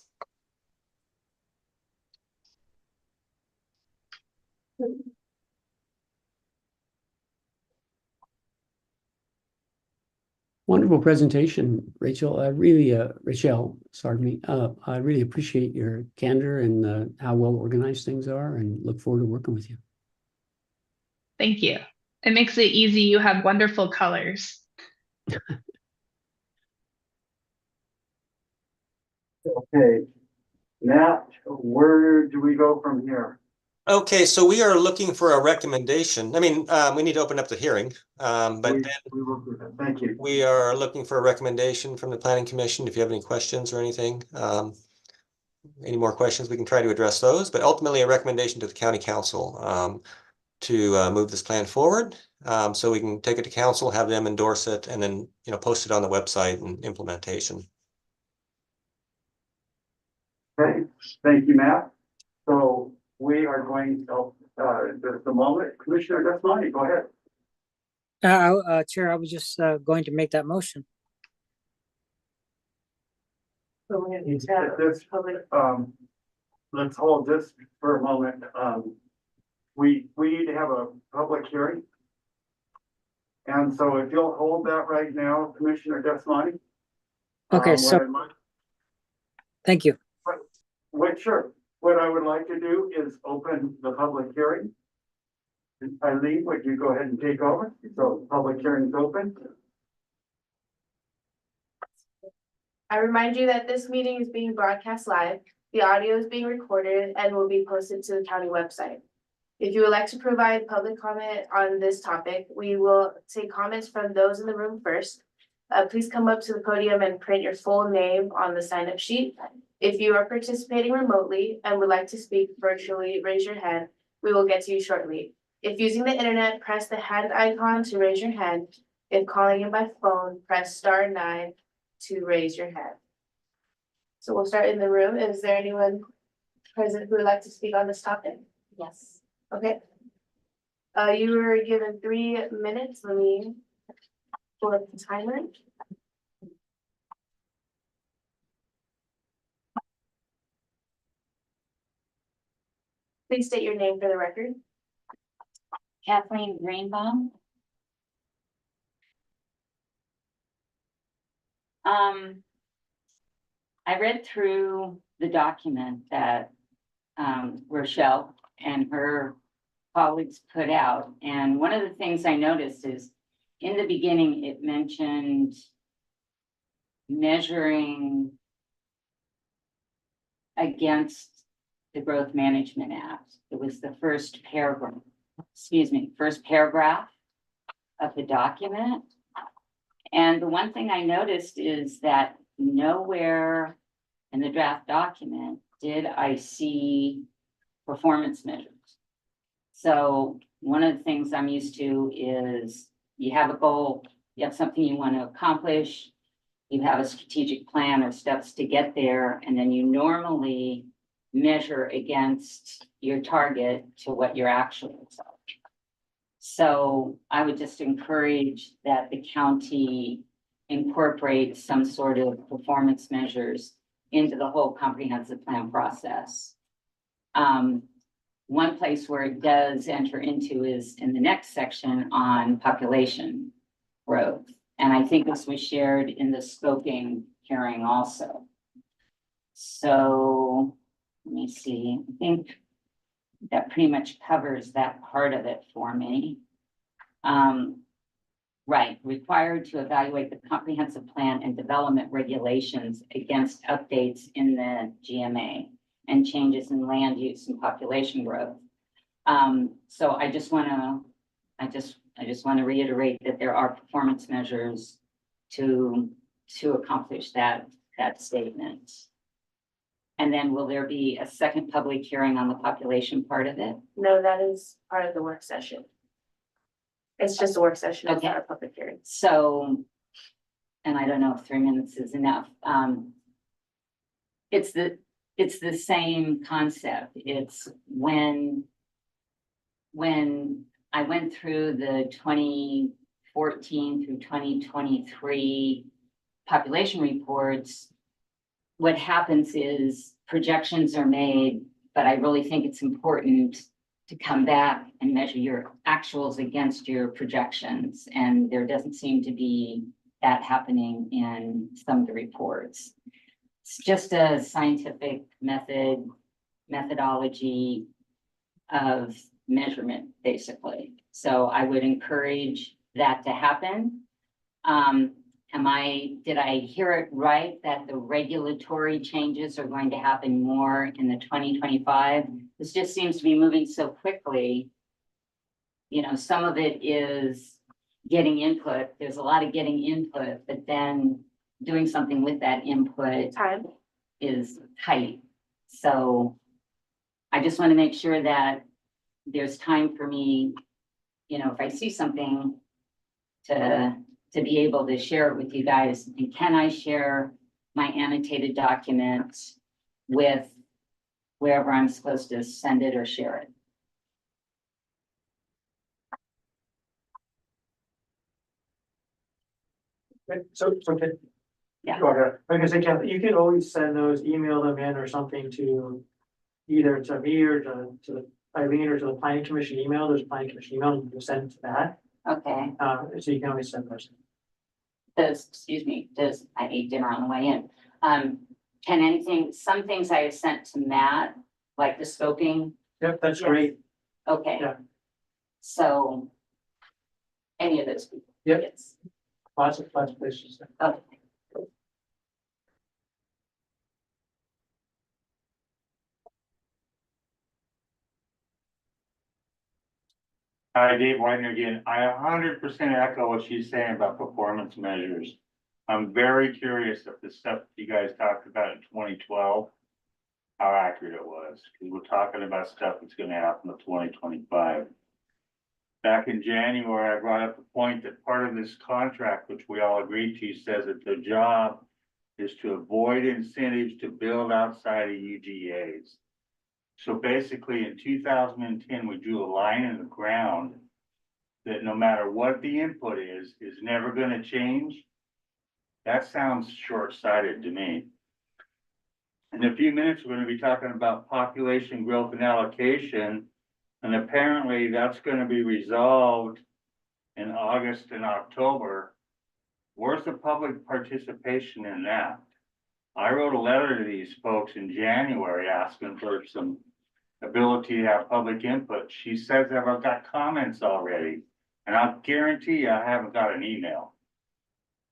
Wonderful presentation, Rachel. Rachel, pardon me. I really appreciate your candor and how well organized things are, and look forward to working with you. Thank you. It makes it easy. You have wonderful colors. Okay, Matt, where do we go from here? Okay, so we are looking for a recommendation. I mean, we need to open up the hearing, but then We will do that. Thank you. we are looking for a recommendation from the Planning Commission. If you have any questions or anything, any more questions, we can try to address those, but ultimately a recommendation to the County Council to move this plan forward. So we can take it to council, have them endorse it, and then, post it on the website and implementation. Okay, thank you, Matt. So we are going to, just a moment, Commissioner Desmani, go ahead. Chair, I was just going to make that motion. So we're gonna This, have public. let's hold this for a moment. We need to have a public hearing. And so if you'll hold that right now, Commissioner Desmani. Okay, so thank you. What I would like to do is open the public hearing. Eileen, would you go ahead and take over? So public hearing is open. I remind you that this meeting is being broadcast live. The audio is being recorded and will be posted to the county website. If you would like to provide public comment on this topic, we will take comments from those in the room first. Please come up to the podium and print your full name on the sign-up sheet. If you are participating remotely and would like to speak virtually, raise your hand. We will get to you shortly. If using the internet, press the hand icon to raise your hand. If calling in by phone, press *9 to raise your hand. So we'll start in the room. Is there anyone present who would like to speak on this topic? Yes. Okay. You were given 3 minutes. Let me pull up the timer. Please state your name for the record. Kathleen Greenbaum. I read through the document that Rochelle and her colleagues put out, and one of the things I noticed is in the beginning it mentioned measuring against the Growth Management Act. It was the first paragraph, first paragraph of the document. And the one thing I noticed is that nowhere in the draft document did I see performance measures. So one of the things I'm used to is you have a goal, you have something you want to accomplish, you have a strategic plan or steps to get there, and then you normally measure against your target to what your actuals are. So I would just encourage that the county incorporate some sort of performance measures into the whole comprehensive plan process. One place where it does enter into is in the next section on population growth. And I think this was shared in the scoping hearing also. So let me see, I think that pretty much covers that part of it for me. Right, required to evaluate the comprehensive plan and development regulations against updates in the GMA and changes in land use and population growth. So I just want to reiterate that there are performance measures to accomplish that statement. And then will there be a second public hearing on the population part of it? No, that is part of the work session. It's just a work session, it's Okay. not a public hearing. So, and I don't know if 3 minutes is enough. It's the same concept. It's when I went through the 2014 through 2023 population reports, what happens is projections are made, but I really think it's important to come back and measure your actuals against your projections. And there doesn't seem to be that happening in some of the reports. It's just a scientific methodology of measurement, basically. So I would encourage that to happen. Did I hear it right that the regulatory changes are going to happen more in the 2025? This just seems to be moving so quickly. You know, some of it is getting input. There's a lot of getting input, but then doing something with that input Time. is tight. So I just want to make sure that there's time for me, you know, if I see something to be able to share it with you guys. And can I share my annotated documents with wherever I'm supposed to send it or share it? So can. Yeah. Go ahead. Like I said, Kathy, you can always send those, email them in or something to either to me or to Eileen or to the planning commission email. There's a planning commission email, you can send it to that. Okay. So you can always send those. I ate dinner on the way in. Some things I have sent to Matt, like the scoping. Yep, that's Yes. great. Okay. Yeah. So any of those people. Yep. Yes. Lots of places. Okay. Hi, Dave Whitener again. I 100% echo what she's saying about performance measures. I'm very curious if the stuff you guys talked about in 2012, how accurate it was, because we're talking about stuff that's gonna happen in 2025. Back in January, I brought up the point that part of this contract, which we all agreed to, says that the job is to avoid incentives to build outside of UGAs. So basically, in 2010, we drew a line in the ground that no matter what the input is never gonna change. That sounds short-sighted to me. In a few minutes, we're gonna be talking about population growth and allocation, and apparently that's gonna be resolved in August and October. Where's the public participation in that? I wrote a letter to these folks in January asking for some ability to have public input. She says that I've got comments already, and I'll guarantee you I haven't got an email.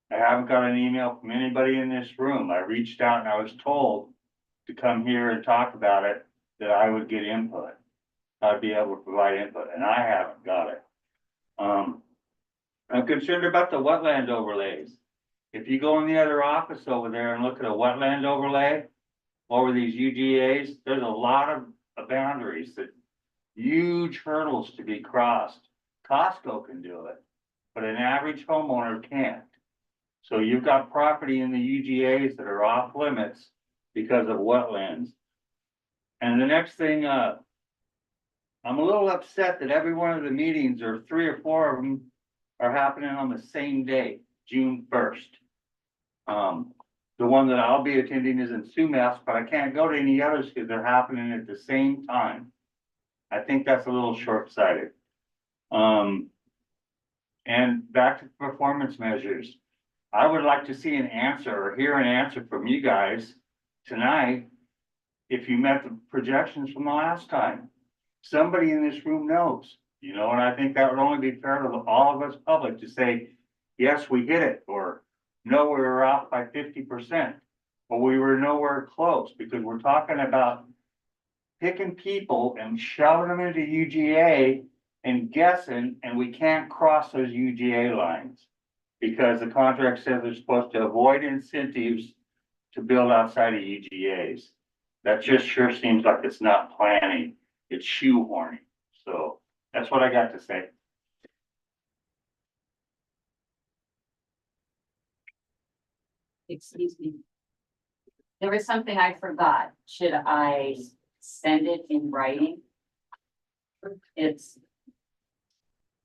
I haven't got an email from anybody in this room. I reached out and I was told to come here and talk about it, that I would get input. I'd be able to provide input, and I haven't got it. I'm concerned about the wetland overlays. If you go in the other office over there and look at a wetland overlay over these UGAs, there's a lot of boundaries, that huge hurdles to be crossed. Costco can do it, but an average homeowner can't. So you've got property in the UGAs that are off limits because of wetlands. And the next thing, I'm a little upset that every one of the meetings, or 3 or 4 of them, are happening on the same day, June 1st. The one that I'll be attending is in Sumas, but I can't go to any others because they're happening at the same time. I think that's a little short-sighted. And back to performance measures. I would like to see an answer or hear an answer from you guys tonight if you met the projections from the last time. Somebody in this room knows, you know, and I think that would only be fair to all of us public to say, yes, we hit it, or no, we were off by 50%, but we were nowhere close, because we're talking about picking people and shoving them into UGA and guessing, and we can't cross those UGA lines because the contract says they're supposed to avoid incentives to build outside of UGAs. That just sure seems like it's not planning, it's shoehorning. So that's what I got to say. Excuse me. There was something I forgot. Should I send it in writing? It's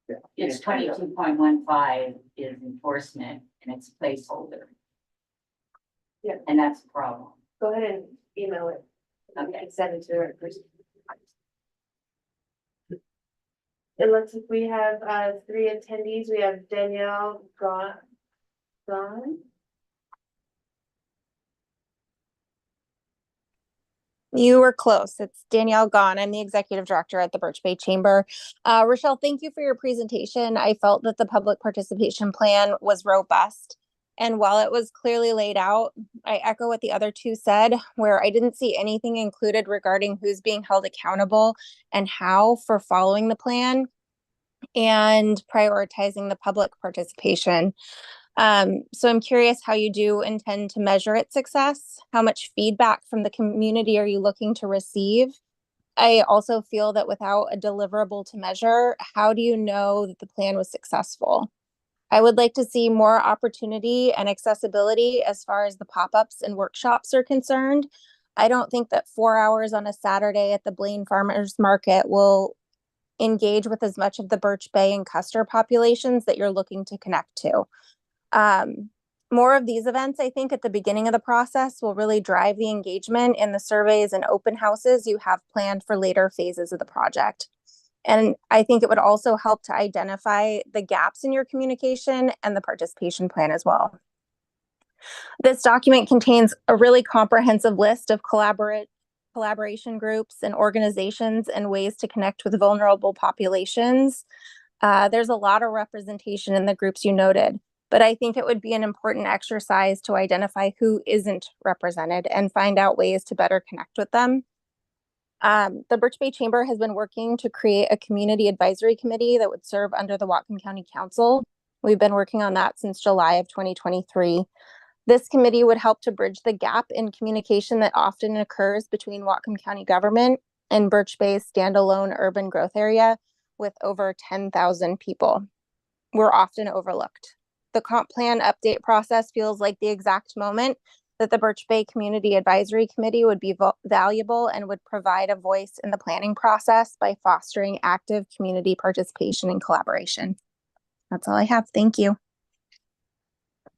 22.15 is enforcement and it's placeholder. Yeah. And that's a problem. Go ahead and email it. Okay. Send it to the right person. It looks like we have 3 attendees. We have Danielle gone. You were close. It's Danielle Gahn. I'm the executive director at the Birch Bay Chamber. Rochelle, thank you for your presentation. I felt that the public participation plan was robust. And while it was clearly laid out, I echo what the other two said, where I didn't see anything included regarding who's being held accountable and how for following the plan and prioritizing the public participation. So I'm curious how you do intend to measure its success. How much feedback from the community are you looking to receive? I also feel that without a deliverable to measure, how do you know that the plan was successful? I would like to see more opportunity and accessibility as far as the pop-ups and workshops are concerned. I don't think that 4 hours on a Saturday at the Blaine Farmers Market will engage with as much of the Birch Bay and Custer populations that you're looking to connect to. More of these events, I think, at the beginning of the process will really drive the engagement in the surveys and open houses you have planned for later phases of the project. And I think it would also help to identify the gaps in your communication and the participation plan as well. This document contains a really comprehensive list of collaboration groups and organizations and ways to connect with vulnerable populations. There's a lot of representation in the groups you noted, but I think it would be an important exercise to identify who isn't represented and find out ways to better connect with them. The Birch Bay Chamber has been working to create a community advisory committee that would serve under the Whatcom County Council. We've been working on that since July of 2023. This committee would help to bridge the gap in communication that often occurs between Whatcom County government and Birch Bay's standalone urban growth area with over 10,000 people. We're often overlooked. The comp plan update process feels like the exact moment that the Birch Bay Community Advisory Committee would be valuable and would provide a voice in the planning process by fostering active community participation and collaboration. That's all I have. Thank you.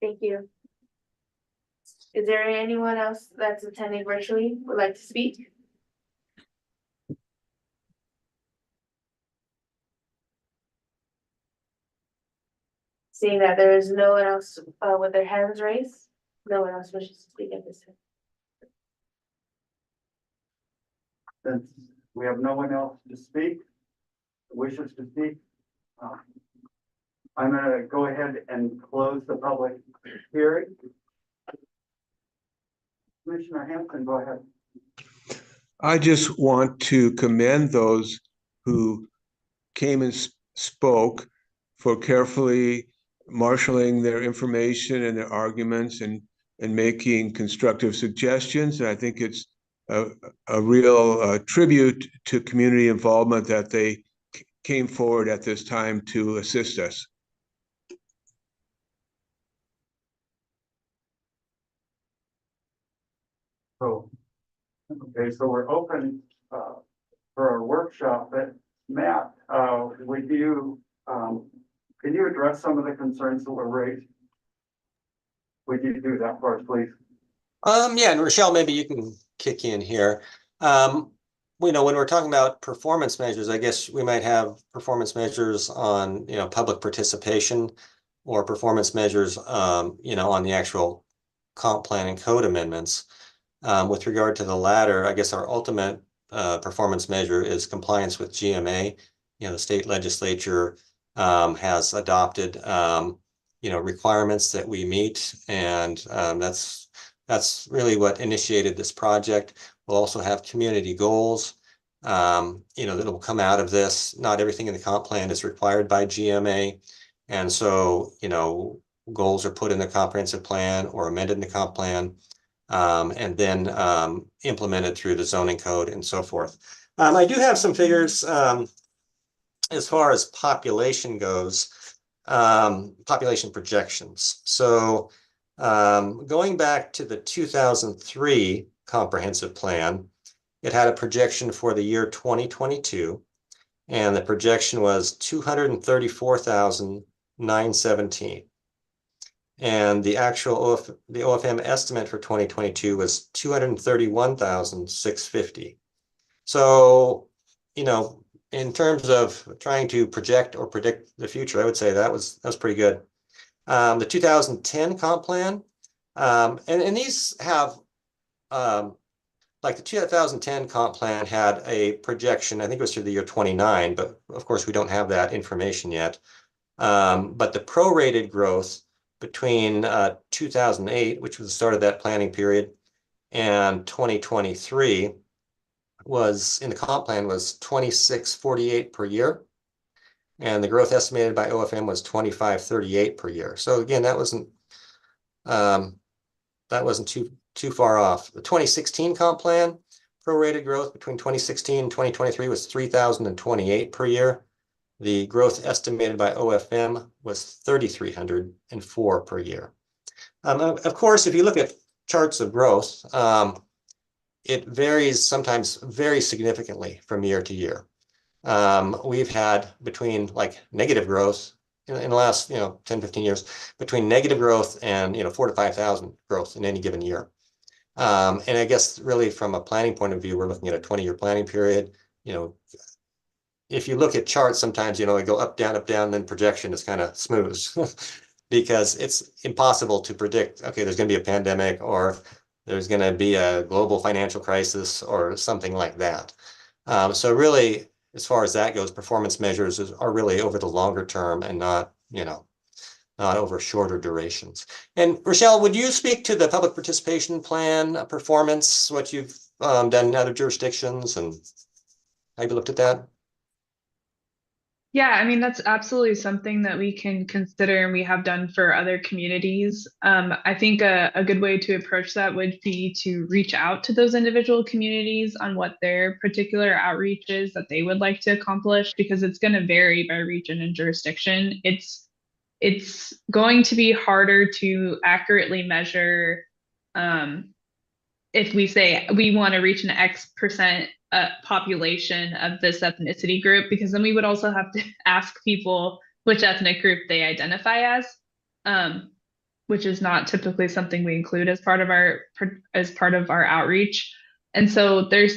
Thank you. Is there anyone else that's attending virtually would like to speak? Seeing that there is no one else with their hands raised, no one else wishes to speak at this time. Since we have no one else to speak, wishes to speak, I'm gonna go ahead and close the public hearing. Commissioner Hampton, go ahead. I just want to commend those who came and spoke for carefully marshaling their information and their arguments and making constructive suggestions. And I think it's a real tribute to community involvement that they came forward at this time to assist us. So, okay, so we're open for our workshop. But Matt, would you can you address some of the concerns that were raised? Would you do that for us, please? Yeah, and Rochelle, maybe you can kick in here. You know, when we're talking about performance measures, I guess we might have performance measures on, you know, public participation or performance measures, you know, on the actual comp plan and code amendments. With regard to the latter, I guess our ultimate performance measure is compliance with GMA. You know, the state legislature has adopted, you know, requirements that we meet, and that's really what initiated this project. We'll also have community goals, you know, that will come out of this. Not everything in the comp plan is required by GMA, and so, you know, goals are put in the comprehensive plan or amended in the comp plan. and then implemented through the zoning code and so forth. I do have some figures as far as population goes, population projections. So going back to the 2003 comprehensive plan, it had a projection for the year 2022, and the projection was 234,917. And the actual the OFM estimate for 2022 was 231,650. So, you know, in terms of trying to project or predict the future, I would say that was pretty good. The 2010 comp plan, and these have like the 2010 comp plan had a projection, I think it was through the year 29, but of course we don't have that information yet. But the prorated growth between 2008, which was the start of that planning period, and 2023 was in the comp plan was 2648 per year. And the growth estimated by OFM was 2538 per year. So again, that wasn't too far off. The 2016 comp plan, prorated growth between 2016 and 2023 was 3,028 per year. The growth estimated by OFM was 3,304 per year. Of course, if you look at charts of growth, it varies sometimes very significantly from year to year. We've had between like negative growth in the last 10, 15 years, between negative growth and 4,000 to 5,000 growth in any given year. And I guess really from a planning point of view, we're looking at a 20-year planning period. If you look at charts, sometimes, they go up, down, then projection is kind of smooth because it's impossible to predict, okay, there's going to be a pandemic or there's going to be a global financial crisis or something like that. So really, as far as that goes, performance measures are really over the longer term and not over shorter durations. And Rochelle, would you speak to the public participation plan performance, what you've done in other jurisdictions, and have you looked at that? Yeah, I mean, that's absolutely something that we can consider and we have done for other communities. I think a good way to approach that would be to reach out to those individual communities on what their particular outreach is that they would like to accomplish, because it's going to vary by region and jurisdiction. It's going to be harder to accurately measure if we say we want to reach an X percent population of this ethnicity group, because then we would also have to ask people which ethnic group they identify as, which is not typically something we include as part of our outreach. And so there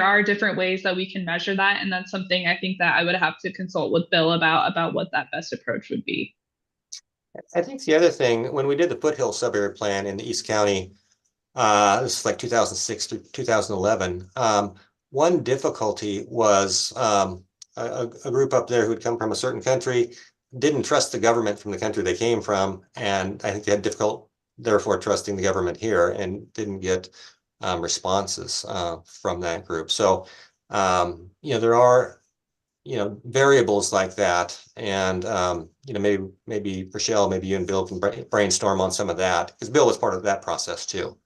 are different ways that we can measure that, and that's something I think that I would have to consult with Bill about what that best approach would be. I think the other thing, when we did the Foothill Subarea Plan in the East County, this is like 2006 through 2011. One difficulty was a group up there who had come from a certain country, didn't trust the government from the country they came from, and I think they had difficult, therefore, trusting the government here and didn't get responses from that group. So, there are variables like that, and maybe Rochelle, maybe you and Bill can brainstorm on some of that, because Bill was part of that process too.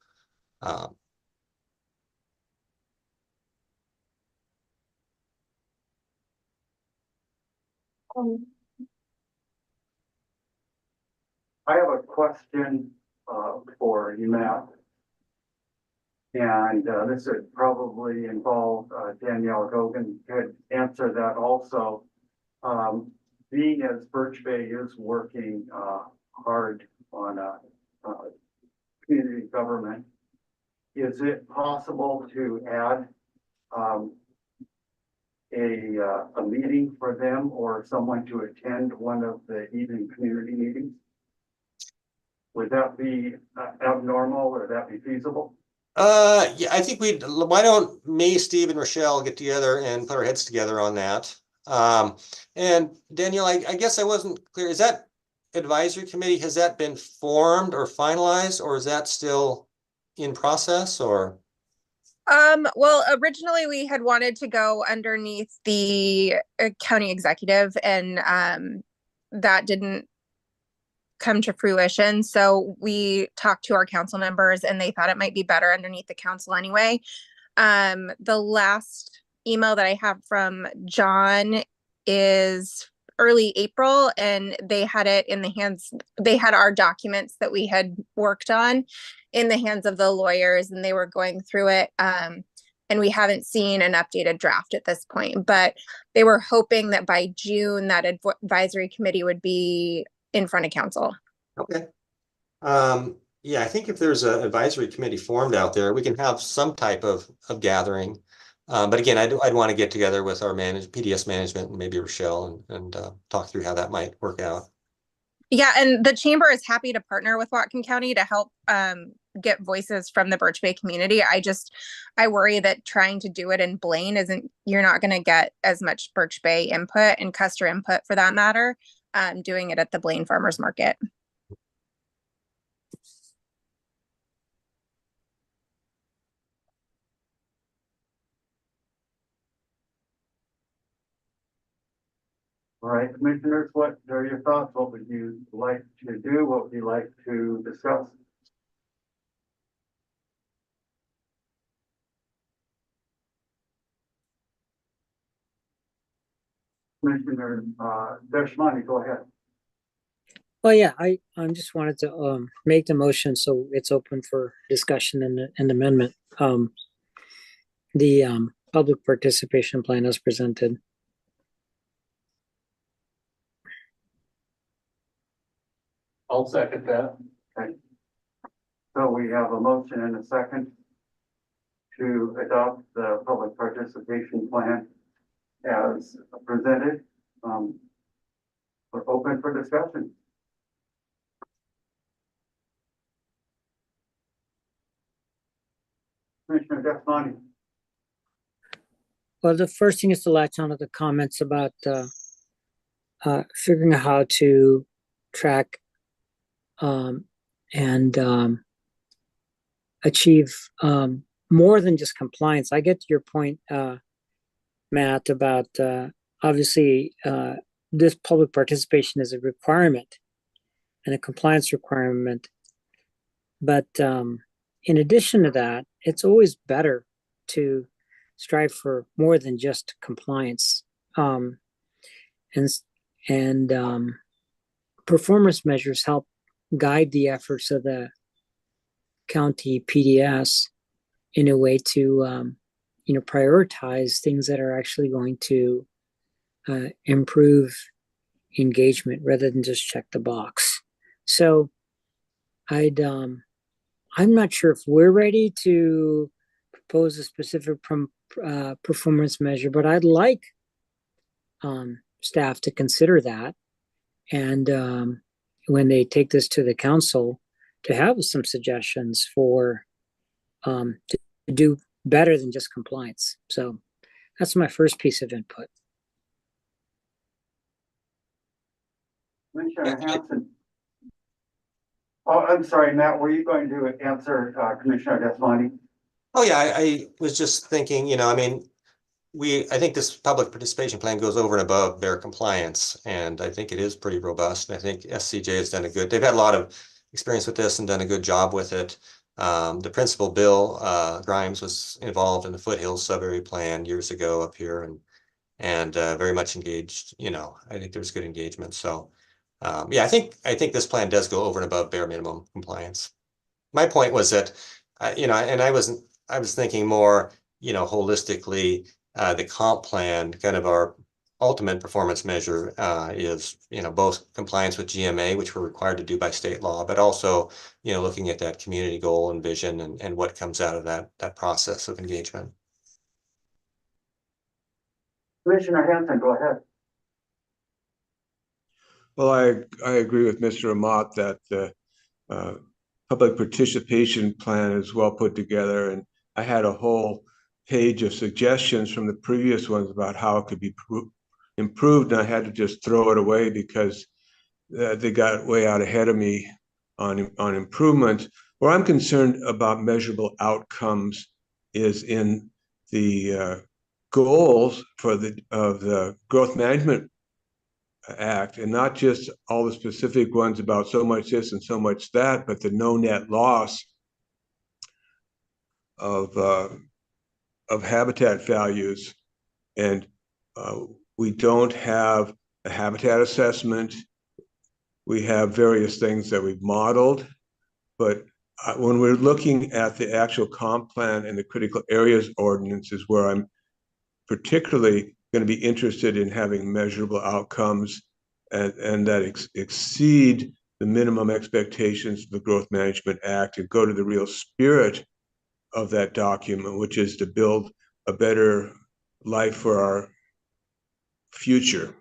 I have a question for you, Matt. And this would probably involve Danielle Gogan could answer that also. Being as Birch Bay is working hard on a community government, is it possible to add a meeting for them or someone to attend one of the evening community meetings? Would that be abnormal or that be feasible? Yeah, I think why don't me, Steve, and Rochelle get together and put our heads together on that. And Danielle, I guess I wasn't clear. Is that advisory committee, has that been formed or finalized, or is that still in process, or? Well, originally we had wanted to go underneath the county executive, and that didn't come to fruition. So we talked to our council members and they thought it might be better underneath the council anyway. The last email that I have from John is early April, and they had it in the hands, they had our documents that we had worked on in the hands of the lawyers, and they were going through it. And we haven't seen an updated draft at this point, but they were hoping that by June that advisory committee would be in front of council. Okay. Yeah, I think if there's an advisory committee formed out there, we can have some type of gathering. But again, I'd want to get together with our PDS management and maybe Rochelle and talk through how that might work out. Yeah, and the chamber is happy to partner with Whatcom County to help get voices from the Birch Bay community. I worry that trying to do it in Blaine you're not going to get as much Birch Bay input and Custer input for that matter, doing it at the Blaine Farmers Market. All right, commissioners, what are your thoughts? What would you like to do? What would you like to discuss? Commissioner Deshmani, go ahead. Well, yeah, I just wanted to make the motion so it's open for discussion and amendment. The public participation plan as presented. I'll second that. Okay. So we have a motion and a second to adopt the public participation plan as presented. We're open for discussion. Commissioner Deshmani. Well, the first thing is to latch on to the comments about figuring out how to track and achieve more than just compliance. I get to your point, Matt, about obviously this public participation is a requirement and a compliance requirement. But in addition to that, it's always better to strive for more than just compliance. And performance measures help guide the efforts of the county PDS in a way to prioritize things that are actually going to improve engagement rather than just check the box. So I'm not sure if we're ready to propose a specific performance measure, but I'd like staff to consider that. And when they take this to the council, to have some suggestions for to do better than just compliance. So that's my first piece of input. Commissioner Hanson. Oh, I'm sorry, Matt, were you going to answer Commissioner Deshmani? Oh yeah, I was just thinking, I mean, I think this public participation plan goes over and above their compliance, and I think it is pretty robust. And I think SCJ has done they've had a lot of experience with this and done a good job with it. The principal, Bill Grimes, was involved in the Foothills sub-area plan years ago up here, and very much engaged. I think there's good engagement. So yeah, I think this plan does go over and above bare minimum compliance. My point was that, and I was thinking more, holistically. The comp plan, kind of our ultimate performance measure, is both compliance with GMA, which we're required to do by state law, but also looking at that community goal and vision and what comes out of that process of engagement. Commissioner Hanson, go ahead. Well, I agree with Mr. Amat that the public participation plan is well put together, and I had a whole page of suggestions from the previous ones about how it could be improved, and I had to just throw it away because they got way out ahead of me on improvement. Where I'm concerned about measurable outcomes is in the goals of the growth management Act, and not just all the specific ones about so much this and so much that, but the no net loss of habitat values. And we don't have a habitat assessment. We have various things that we've modeled, but when we're looking at the actual comp plan and the critical areas ordinance is where I'm particularly going to be interested in having measurable outcomes and that exceed the minimum expectations of the Growth Management Act and go to the real spirit of that document, which is to build a better life for our future.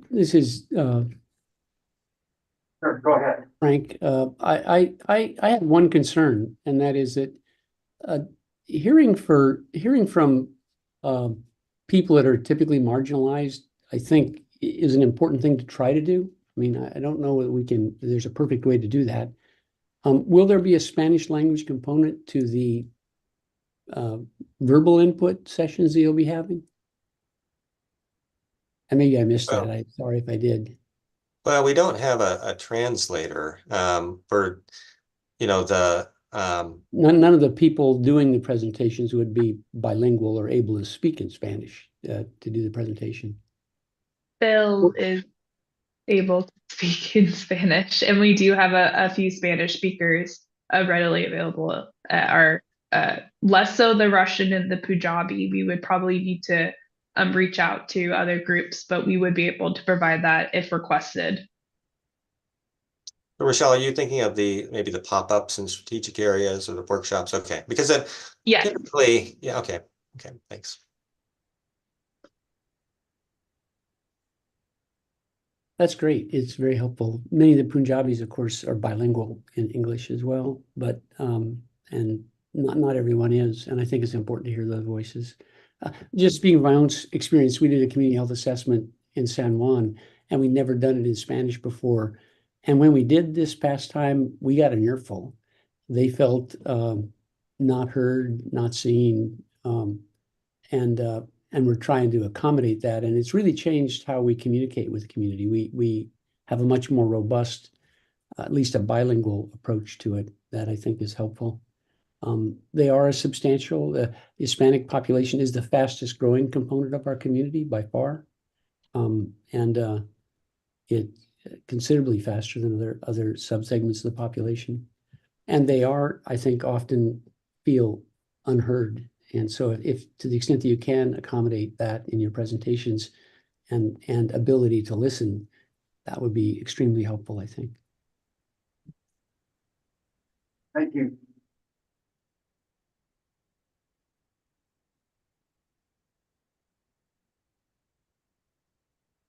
This is Sure, go ahead. Frank. I have one concern, and that is that hearing from people that are typically marginalized, I think is an important thing to try to do. I mean, I don't know that there's a perfect way to do that. Will there be a Spanish language component to the verbal input sessions that you'll be having? And maybe I missed that. I'm sorry if I did. Well, we don't have a translator for, the None of the people doing the presentations would be bilingual or able to speak in Spanish to do the presentation. Bill is able to speak in Spanish, and we do have a few Spanish speakers readily available. Are less so the Russian and the Punjabi. We would probably need to reach out to other groups, but we would be able to provide that if requested. Rochelle, are you thinking of maybe the pop-ups and strategic areas or the workshops? Okay, because then Yes. typically, yeah, okay, thanks. That's great. It's very helpful. Many of the Punjabis, of course, are bilingual in English as well, but and not everyone is. And I think it's important to hear those voices. Just speaking of my own experience, we did a community health assessment in San Juan, and we'd never done it in Spanish before. And when we did this past time, we got an earful. They felt not heard, not seen, and we're trying to accommodate that. And it's really changed how we communicate with the community. We have a much more robust, at least a bilingual approach to it that I think is helpful. They are a substantial, the Hispanic population is the fastest growing component of our community by far. And it considerably faster than other subsegments of the population. And they are, I think, often feel unheard. And so if to the extent that you can accommodate that in your presentations and ability to listen, that would be extremely helpful, I think. Thank you.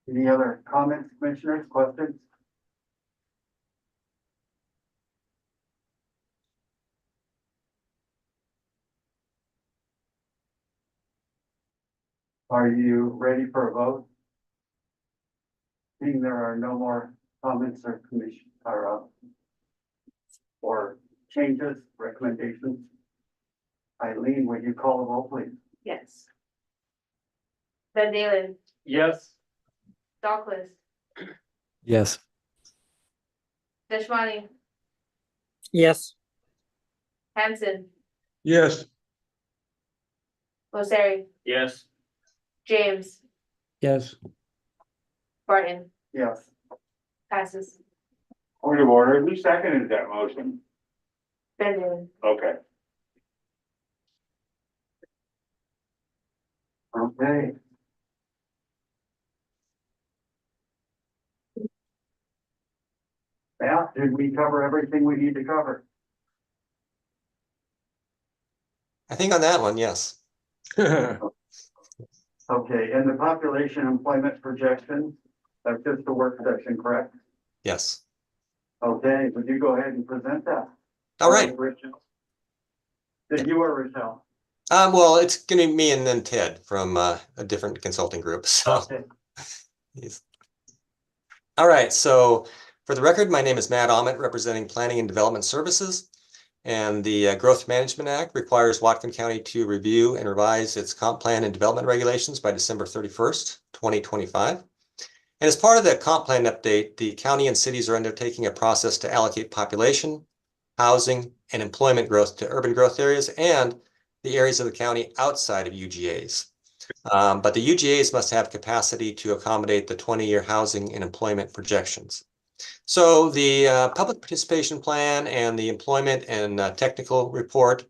Any other comments, commissioners, questions? Are you ready for a vote? Seeing there are no more comments or or changes, recommendations. Eileen, would you call the roll, please? Yes. Van Dalen, Yes. Dahlquist, Yes. Deshmani, Yes. Hanson, Yes. Loseri, Yes. James, Yes. Barton, Yes. passes. Point of order, who seconded that motion? Van Dalen. Okay. Okay. Yeah, did we cover everything we need to cover? I think on that one, yes. Okay, and the population employment projection, that's just the work session, correct? Yes. Okay, would you go ahead and present that? All right. Did you or Rochelle? Well, it's gonna be me and then Ted from a different consulting group. So Okay. all right, so For the record, my name is Matt Ahmet, representing Planning and Development Services. And the Growth Management Act requires Whatcom County to review and revise its comp plan and development regulations by December 31st, 2025. And as part of the comp plan update, the county and cities are undertaking a process to allocate population, housing, and employment growth to urban growth areas and the areas of the county outside of UGAs. But the UGAs must have capacity to accommodate the 20-year housing and employment projections. So the public participation plan and the employment and technical report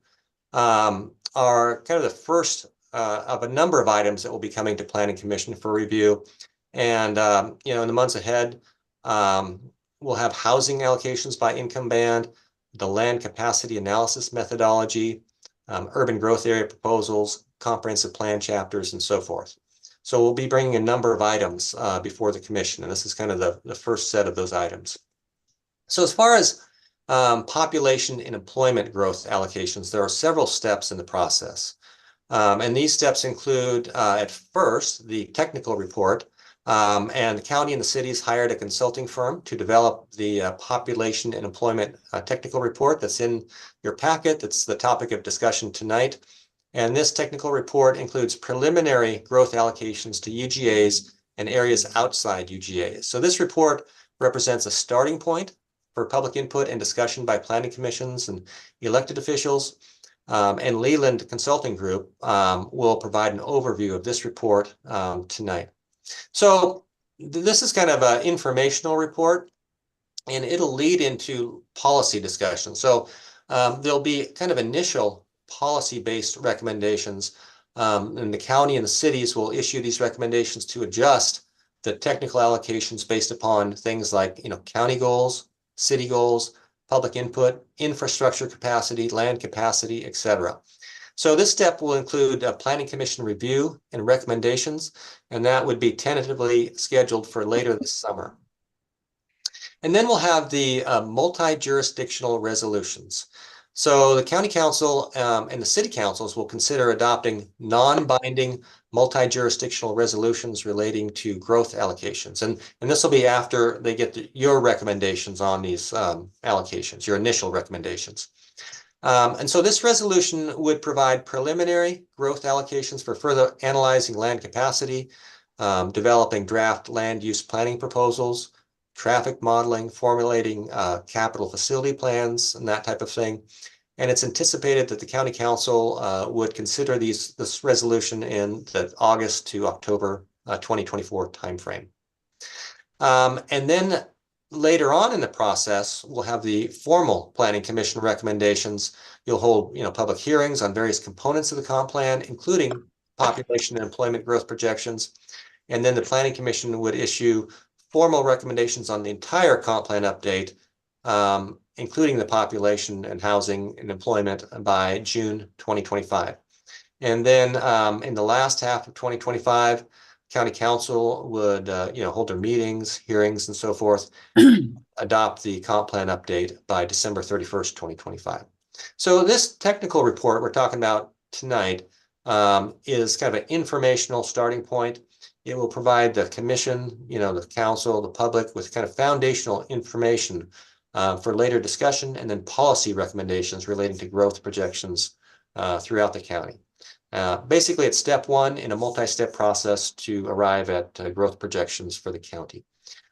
are kind of the first of a number of items that will be coming to Planning Commission for review. And in the months ahead, we'll have housing allocations by income band, the land capacity analysis methodology, urban growth area proposals, comprehensive plan chapters, and so forth. So we'll be bringing a number of items before the commission, and this is kind of the first set of those items. So as far as population and employment growth allocations, there are several steps in the process. And these steps include, at first, the technical report, and the county and the cities hired a consulting firm to develop the population and employment technical report that's in your packet. That's the topic of discussion tonight. And this technical report includes preliminary growth allocations to UGAs and areas outside UGAs. So this report represents a starting point for public input and discussion by planning commissions and elected officials. And Leland Consulting Group will provide an overview of this report tonight. So this is kind of an informational report, and it'll lead into policy discussion. So there'll be kind of initial policy-based recommendations, and the county and the cities will issue these recommendations to adjust the technical allocations based upon things like, county goals, city goals, public input, infrastructure capacity, land capacity, etc. So this step will include a planning commission review and recommendations, and that would be tentatively scheduled for later this summer. And then we'll have the multi-jurisdictional resolutions. So the county council and the city councils will consider adopting non-binding multi-jurisdictional resolutions relating to growth allocations. And this will be after they get your recommendations on these allocations, your initial recommendations. And so this resolution would provide preliminary growth allocations for further analyzing land capacity, developing draft land use planning proposals, traffic modeling, formulating capital facility plans, and that type of thing. And it's anticipated that the county council would consider this resolution in the August to October 2024 timeframe. And then later on in the process, we'll have the formal planning commission recommendations. You'll hold, public hearings on various components of the comp plan, including population and employment growth projections. And then the planning commission would issue formal recommendations on the entire comp plan update, including the population and housing and employment by June 2025. And then in the last half of 2025, county council would, hold their meetings, hearings, and so forth, adopt the comp plan update by December 31st, 2025. So this technical report we're talking about tonight is kind of an informational starting point. It will provide the commission, the council, the public with kind of foundational information for later discussion and then policy recommendations relating to growth projections throughout the county. Basically, it's step one in a multi-step process to arrive at growth projections for the county.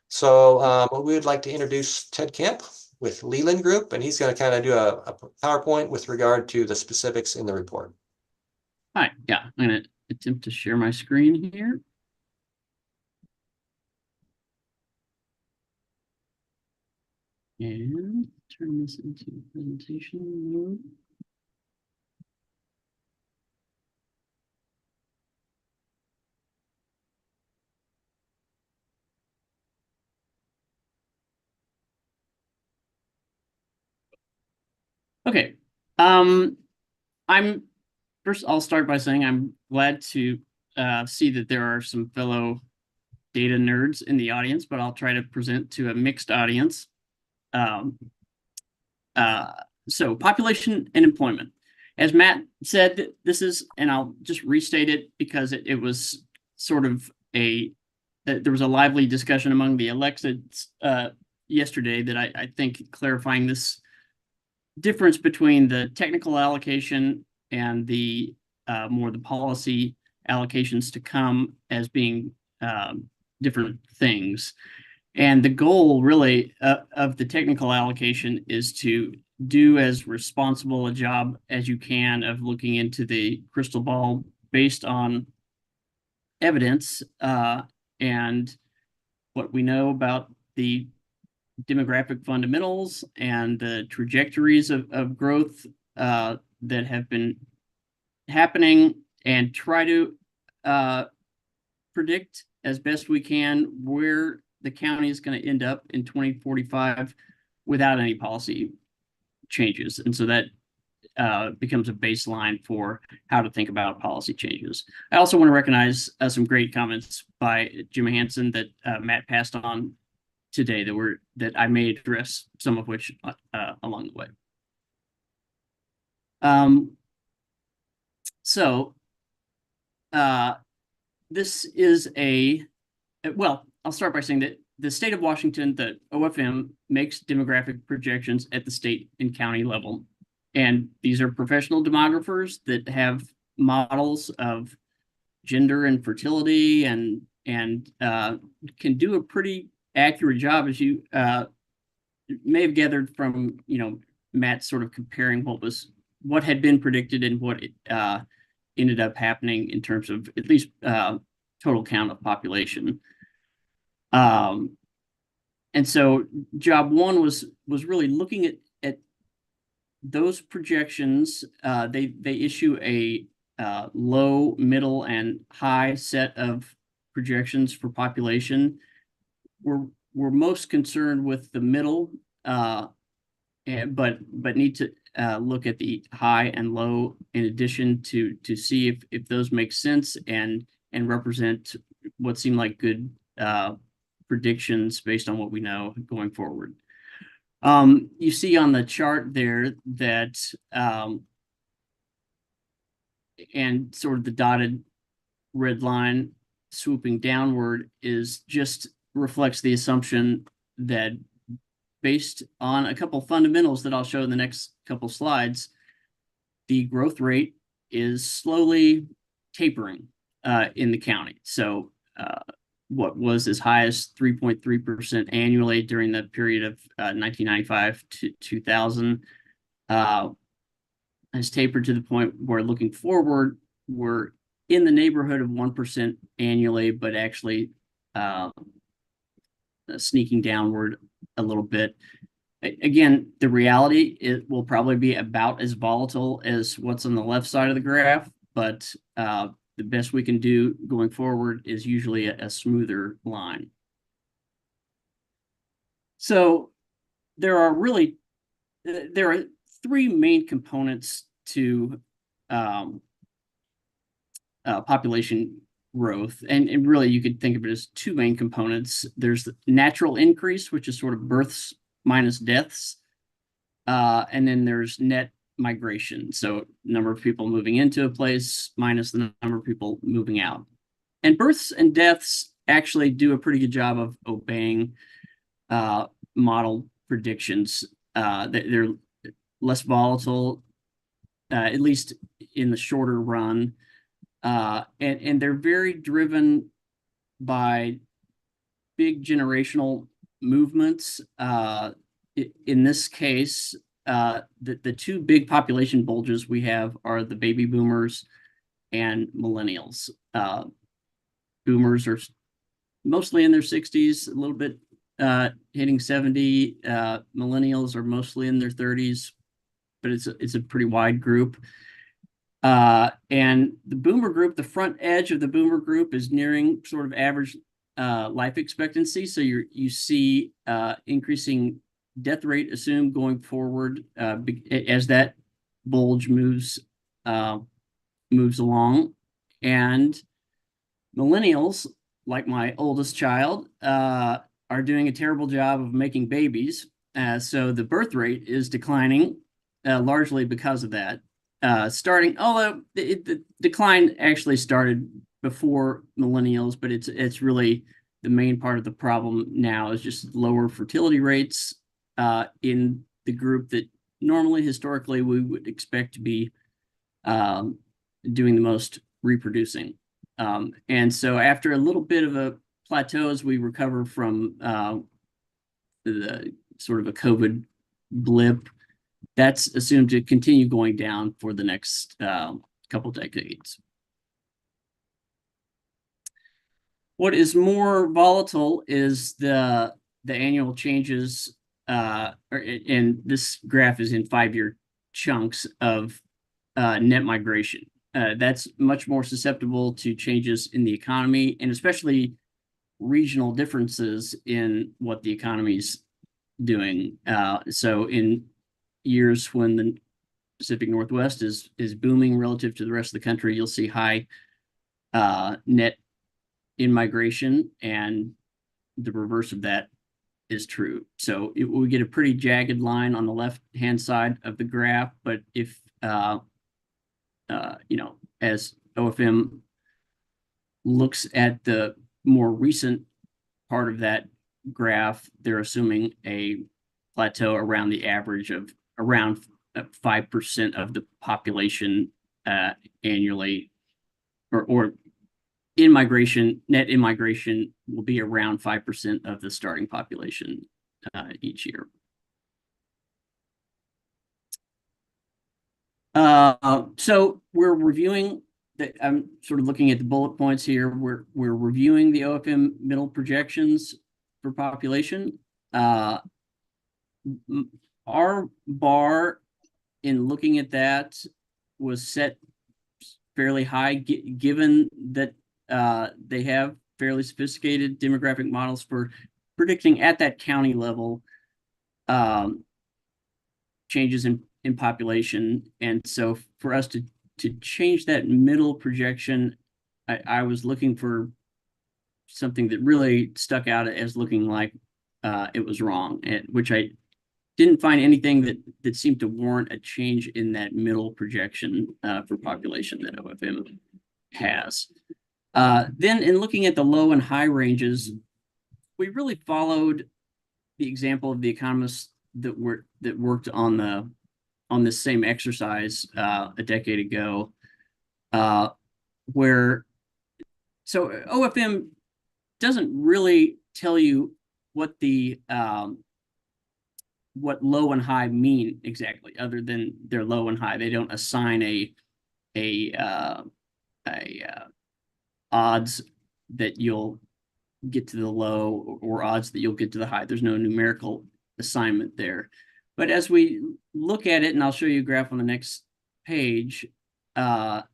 So we would like to introduce Ted Kemp with Leland Group, and he's going to kind of do a PowerPoint with regard to the specifics in the report. All right, yeah, I'm going to attempt to share my screen here. And turn this into presentation mode. Okay. I'll start by saying I'm glad to see that there are some fellow data nerds in the audience, but I'll try to present to a mixed audience. So population and employment. As Matt said, this is, and I'll just restate it because it was sort of there was a lively discussion among the elected yesterday that I think clarifying this difference between the technical allocation and the more the policy allocations to come as being different things. And the goal really of the technical allocation is to do as responsible a job as you can of looking into the crystal ball based on evidence and what we know about the demographic fundamentals and the trajectories of growth that have been happening, and try to predict as best we can where the county is going to end up in 2045 without any policy changes. And so that becomes a baseline for how to think about policy changes. I also want to recognize some great comments by Jim Hansen that Matt passed on today that I may address, some of which along the way. This is well, I'll start by saying that the state of Washington, the OFM, makes demographic projections at the state and county level. And these are professional demographers that have models of gender and fertility and can do a pretty accurate job, as you may have gathered from, Matt sort of comparing what had been predicted and what ended up happening in terms of at least total count of population. And so job one was really looking at those projections. They issue a low, middle, and high set of projections for population. We're most concerned with the middle, but need to look at the high and low in addition to see if those make sense and represent what seem like good predictions based on what we know going forward. You see on the chart there that and sort of the dotted red line swooping downward is just reflects the assumption that, based on a couple fundamentals that I'll show in the next couple slides, the growth rate is slowly tapering in the county. So what was as high as 3.3% annually during the period of 1995 to 2000 has tapered to the point where, looking forward, we're in the neighborhood of 1% annually, but actually sneaking downward a little bit. Again, the reality, it will probably be about as volatile as what's on the left side of the graph, but the best we can do going forward is usually a smoother line. So there are three main components to population growth, and really you could think of it as two main components. There's the natural increase, which is sort of births minus deaths, and then there's net migration, so number of people moving into a place minus the number of people moving out. And births and deaths actually do a pretty good job of obeying model predictions. They're less volatile, at least in the shorter run, and they're very driven by big generational movements. In this case, the two big population bulges we have are the baby boomers and millennials. Boomers are mostly in their 60s, a little bit hitting 70. Millennials are mostly in their 30s, but it's a pretty wide group. And the boomer group, the front edge of the boomer group, is nearing sort of average life expectancy. So you see increasing death rate assumed going forward as that bulge moves along. And millennials, like my oldest child, are doing a terrible job of making babies. So the birth rate is declining largely because of that. Although the decline actually started before millennials, but it's really the main part of the problem now is just lower fertility rates in the group that normally historically we would expect to be doing the most reproducing. And so after a little bit of a plateau as we recover from the sort of a COVID blip, that's assumed to continue going down for the next couple decades. What is more volatile is the annual changes, and this graph is in 5-year chunks of net migration. That's much more susceptible to changes in the economy, and especially regional differences in what the economy's doing. So in years when the Pacific Northwest is booming relative to the rest of the country, you'll see high net in-migration, and the reverse of that is true. So we get a pretty jagged line on the left-hand side of the graph, but if as OFM looks at the more recent part of that graph, they're assuming a plateau around the average of around 5% of the population annually, or net immigration will be around 5% of the starting population each year. So we're reviewing I'm sort of looking at the bullet points here. We're reviewing the OFM middle projections for population. Our bar in looking at that was set fairly high, given that they have fairly sophisticated demographic models for predicting at that county level changes in population. And so for us to change that middle projection, I was looking for something that really stuck out as looking like it was wrong, which I didn't find anything that seemed to warrant a change in that middle projection for population that OFM has. Then in looking at the low and high ranges, we really followed the example of the economists that worked on this same exercise a decade ago, where so OFM doesn't really tell you what the what low and high mean exactly, other than they're low and high. They don't assign a odds that you'll get to the low or odds that you'll get to the high. There's no numerical assignment there. But as we look at it, and I'll show you a graph on the next page, from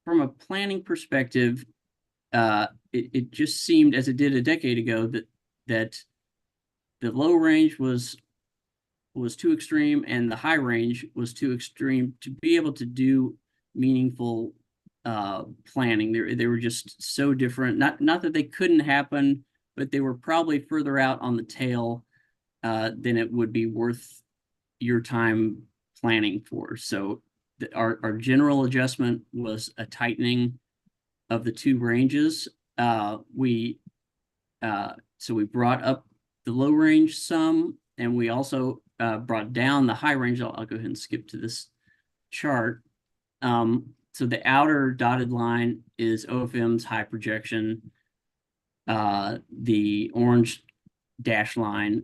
a planning perspective, it just seemed, as it did a decade ago, that the low range was too extreme and the high range was too extreme to be able to do meaningful planning. They were just so different. Not that they couldn't happen, but they were probably further out on the tail than it would be worth your time planning for. So our general adjustment was a tightening of the two ranges. So we brought up the low range some, and we also brought down the high range. I'll go ahead and skip to this chart. So the outer dotted line is OFM's high projection. The orange dash line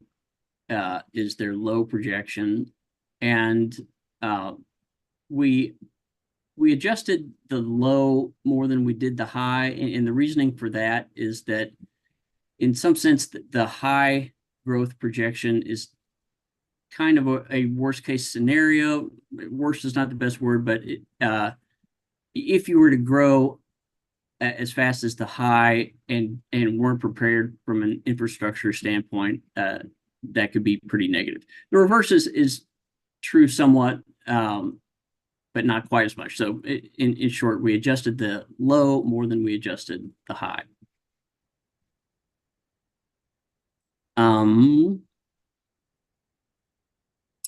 is their low projection, and we adjusted the low more than we did the high, and the reasoning for that is that in some sense the high growth projection is kind of a worst case scenario. Worst is not the best word, but if you were to grow as fast as the high and weren't prepared from an infrastructure standpoint, that could be pretty negative. The reverse is true somewhat, but not quite as much. So in short, we adjusted the low more than we adjusted the high.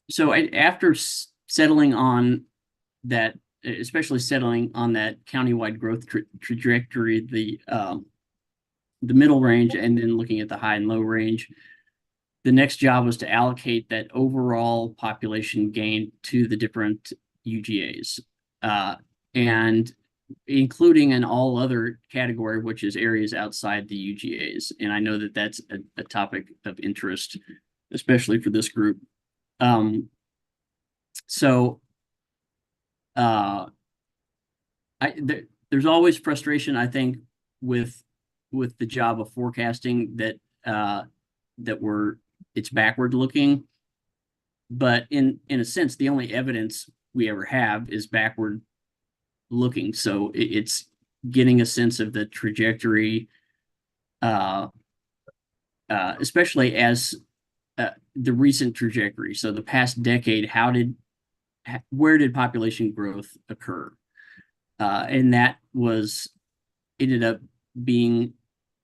So after settling on that, especially settling on that countywide growth trajectory, the the middle range and then looking at the high and low range. The next job was to allocate that overall population gain to the different UGAs, and including an all other category, which is areas outside the UGAs. And I know that that's a topic of interest, especially for this group. There's always frustration, I think, with the job of forecasting that it's backward looking. But in a sense, the only evidence we ever have is backward looking. So it's getting a sense of the trajectory, especially as the recent trajectory. So the past decade, where did population growth occur? And that ended up being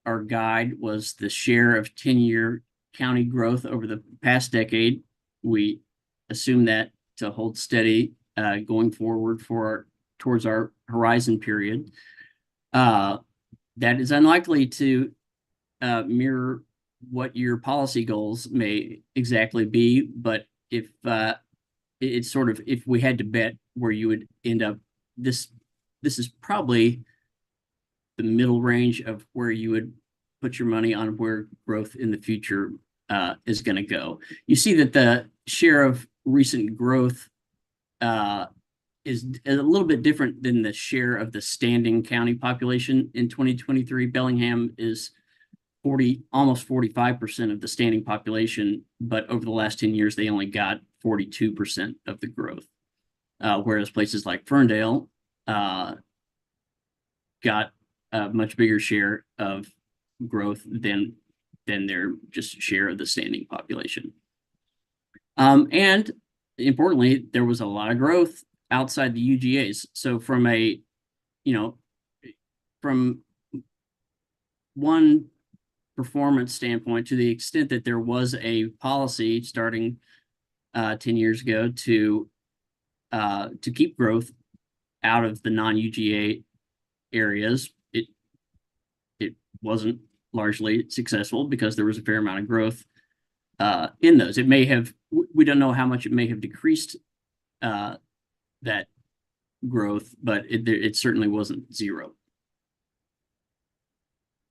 our guide was the share of 10-year county growth over the past decade. We assume that to hold steady going forward towards our horizon period. That is unlikely to mirror what your policy goals may exactly be, but if it's sort of, if we had to bet where you would end up, this is probably the middle range of where you would put your money on where growth in the future is going to go. You see that the share of recent growth is a little bit different than the share of the standing county population in 2023. Bellingham is almost 45% of the standing population, but over the last 10 years, they only got 42% of the growth. Whereas places like Ferndale got a much bigger share of growth than their just share of the standing population. And importantly, there was a lot of growth outside the UGAs. So from one performance standpoint, to the extent that there was a policy starting 10 years ago to keep growth out of the non-UGA areas, it wasn't largely successful because there was a fair amount of growth in those. We don't know how much it may have decreased that growth, but it certainly wasn't zero.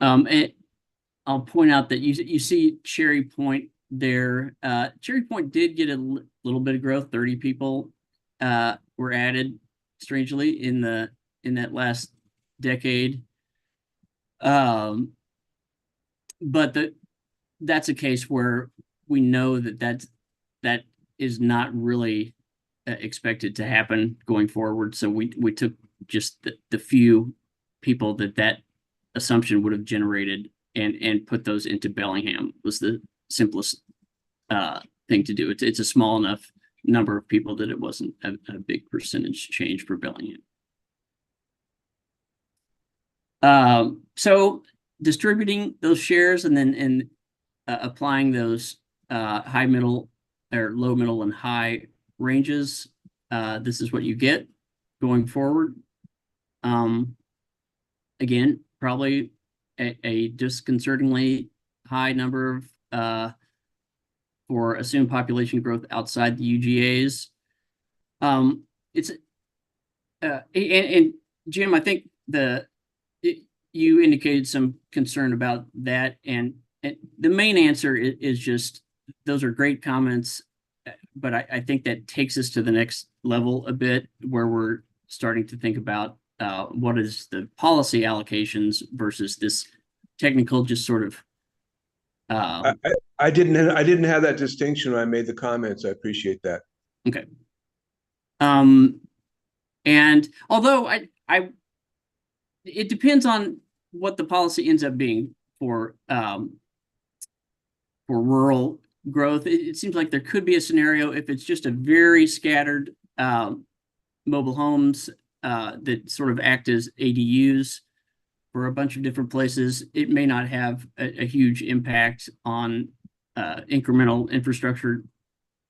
And I'll point out that you see Cherry Point there. Cherry Point did get a little bit of growth. 30 people were added, strangely, in that last decade. But that's a case where we know that is not really expected to happen going forward. So we took just the few people that assumption would have generated and put those into Bellingham was the simplest thing to do. It's a small enough number of people that it wasn't a big percentage change for Bellingham. So distributing those shares and then applying those high, middle, or low, middle, and high ranges, this is what you get going forward. Again, probably a disconcertingly high number of for assumed population growth outside the UGAs. It's and Jim, I think you indicated some concern about that, and the main answer is just those are great comments, but I think that takes us to the next level a bit, where we're starting to think about what is the policy allocations versus this technical, just sort of. I didn't have that distinction when I made the comments. I appreciate that. Okay. And although it depends on what the policy ends up being for rural growth. It seems like there could be a scenario if it's just a very scattered mobile homes that sort of act as ADUs for a bunch of different places. It may not have a huge impact on incremental infrastructure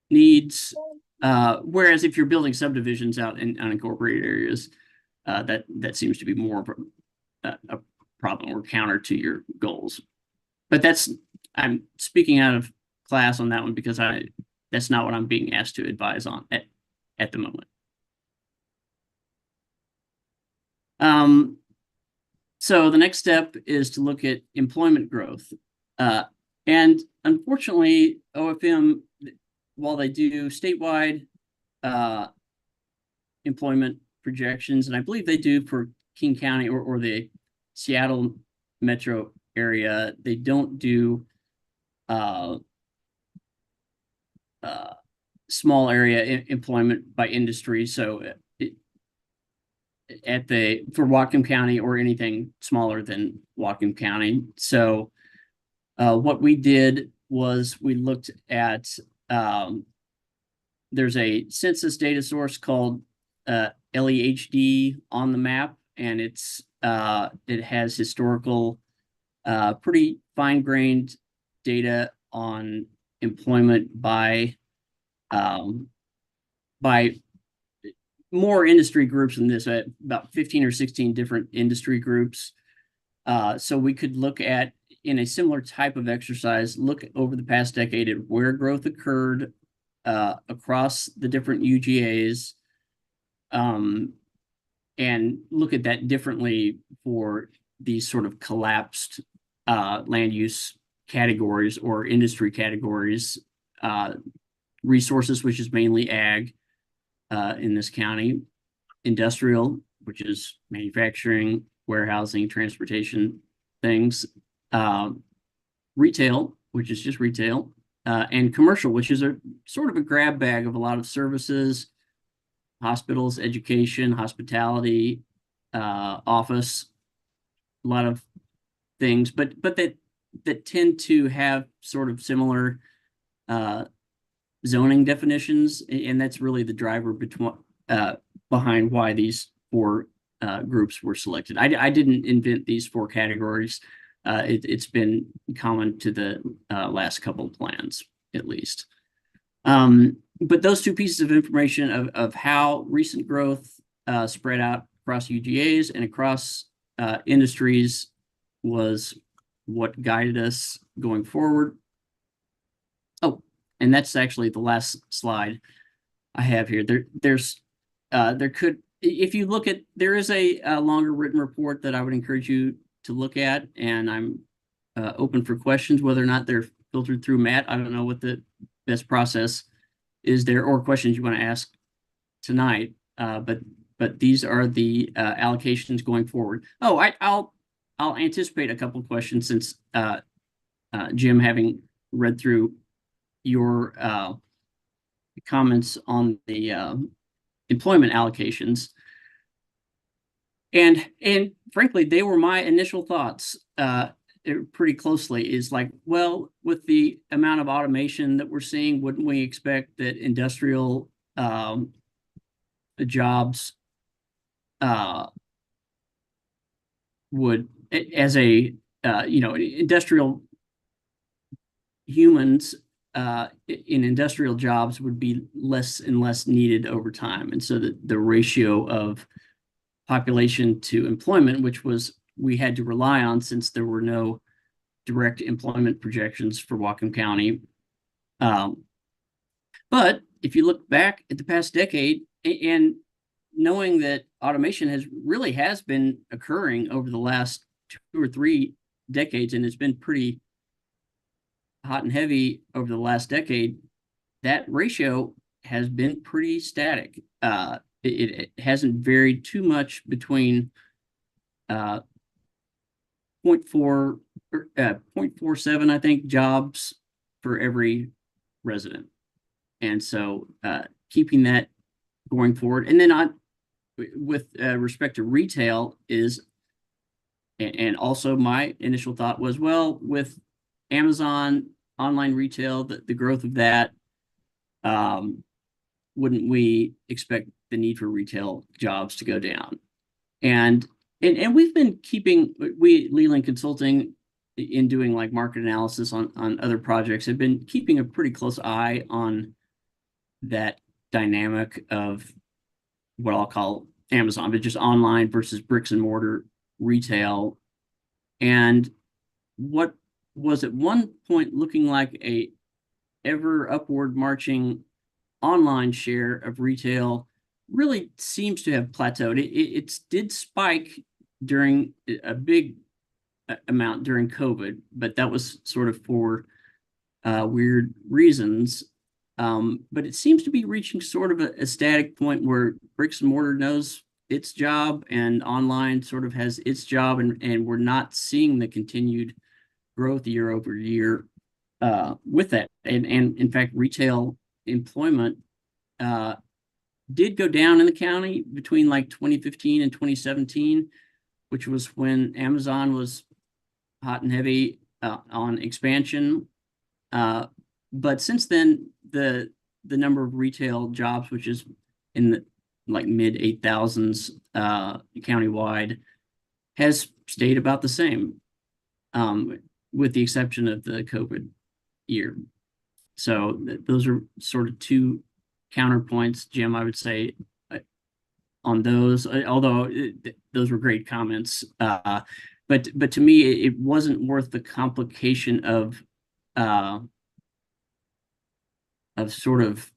needs. Whereas if you're building subdivisions out in unincorporated areas, that seems to be more of problem or counter to your goals. But I'm speaking out of class on that one because that's not what I'm being asked to advise on at the moment. So the next step is to look at employment growth. And unfortunately, OFM, while they do statewide employment projections, and I believe they do for King County or the Seattle metro area, they don't do small area employment by industry. So for Whatcom County or anything smaller than Whatcom County. So what we did was we looked at there's a census data source called LEHD on the map, and it has historical pretty fine-grained data on employment by more industry groups than this, about 15 or 16 different industry groups. So we could look at, in a similar type of exercise, look over the past decade at where growth occurred across the different UGAs, and look at that differently for these sort of collapsed land use categories or industry categories, resources, which is mainly ag in this county, industrial, which is manufacturing, warehousing, transportation things, retail, which is just retail, and commercial, which is a sort of a grab bag of a lot of services, hospitals, education, hospitality, office, a lot of things, but that tend to have sort of similar zoning definitions, and that's really the driver behind why these four groups were selected. I didn't invent these four categories. It's been common to the last couple of plans, at least. But those two pieces of information of how recent growth spread out across UGAs and across industries was what guided us going forward. Oh, and that's actually the last slide I have here. If you look at, there is a longer written report that I would encourage you to look at, and I'm open for questions, whether or not they're filtered through Matt. I don't know what the best process is there, or questions you want to ask tonight. But these are the allocations going forward. Oh, I'll anticipate a couple of questions since Jim, having read through your comments on the employment allocations, and frankly, they were my initial thoughts pretty closely. Is like, well, with the amount of automation that we're seeing, wouldn't we expect that industrial jobs would, as a industrial humans in industrial jobs would be less and less needed over time, and so the ratio of population to employment, which we had to rely on since there were no direct employment projections for Whatcom County. But if you look back at the past decade, and knowing that automation has been occurring over the last 2 or 3 decades, and it's been pretty hot and heavy over the last decade, that ratio has been pretty static. It hasn't varied too much between 0.47, I think, jobs for every resident. And so keeping that going forward. And then with respect to retail and also my initial thought was, well, with Amazon online retail, the growth of that, wouldn't we expect the need for retail jobs to go down? And we've been Leland Consulting, in doing like market analysis on other projects, have been keeping a pretty close eye on that dynamic of what I'll call Amazon, but just online versus bricks and mortar retail, And what was at one point looking like a ever upward marching online share of retail really seems to have plateaued. It did spike during a big amount during COVID, but that was sort of for weird reasons. But it seems to be reaching sort of a static point where bricks and mortar knows its job and online sort of has its job, and we're not seeing the continued growth year over year with that. And in fact, retail employment did go down in the county between like 2015 and 2017, which was when Amazon was hot and heavy on expansion. But since then, the number of retail jobs, which is in the like mid 8,000s countywide, has stayed about the same, with the exception of the COVID year. So those are sort of two counterpoints, Jim, I would say, on those, although those were great comments. But to me, it wasn't worth the complication of sort of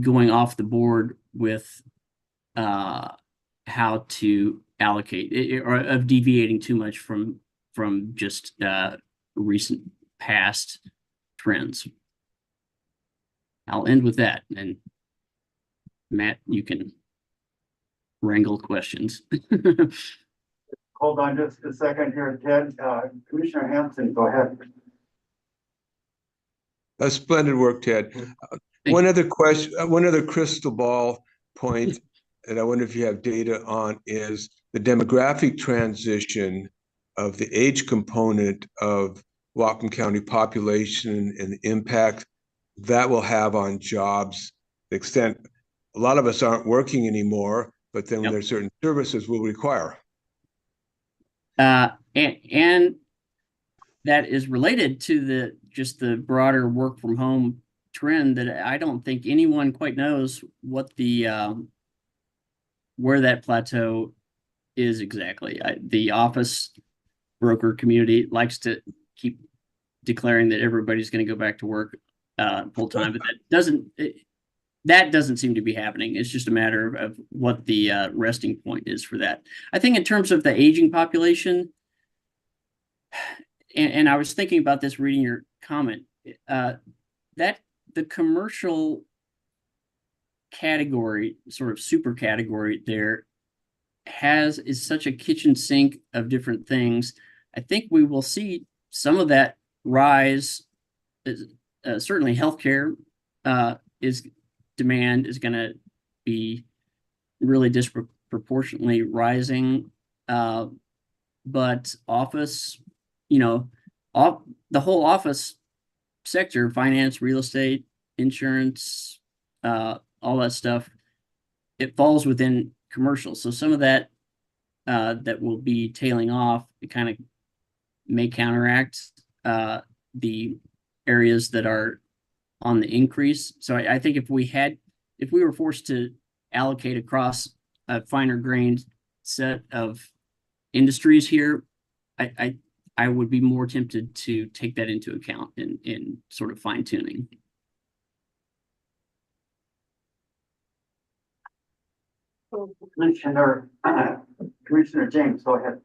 going off the board with how to allocate it, or of deviating too much from just recent past trends. I'll end with that, and Matt, you can wrangle questions. Hold on just a second here, Ted. Commissioner Hampton, go ahead. Splendid work, Ted. One other question, one other crystal ball point that I wonder if you have data on is the demographic transition of the age component of Whatcom County population and the impact that will have on jobs. The extent a lot of us aren't working anymore, but then there's certain services we'll require. And that is related to just the broader work from home trend that I don't think anyone quite knows what where that plateau is exactly. The office broker community likes to keep declaring that everybody's going to go back to work full time, but that doesn't seem to be happening. It's just a matter of what the resting point is for that. I think in terms of the aging population, and I was thinking about this reading your comment, that the commercial category, sort of super category there, is such a kitchen sink of different things. I think we will see some of that rise. Certainly healthcare demand is going to be really disproportionately rising. But office, the whole office sector, finance, real estate, insurance, all that stuff, it falls within commercial. So some of that that will be tailing off, it kind of may counteract the areas that are on the increase. So I think if we were forced to allocate across a finer grained set of industries here, I would be more tempted to take that into account in sort of fine tuning. Commissioner James, go ahead.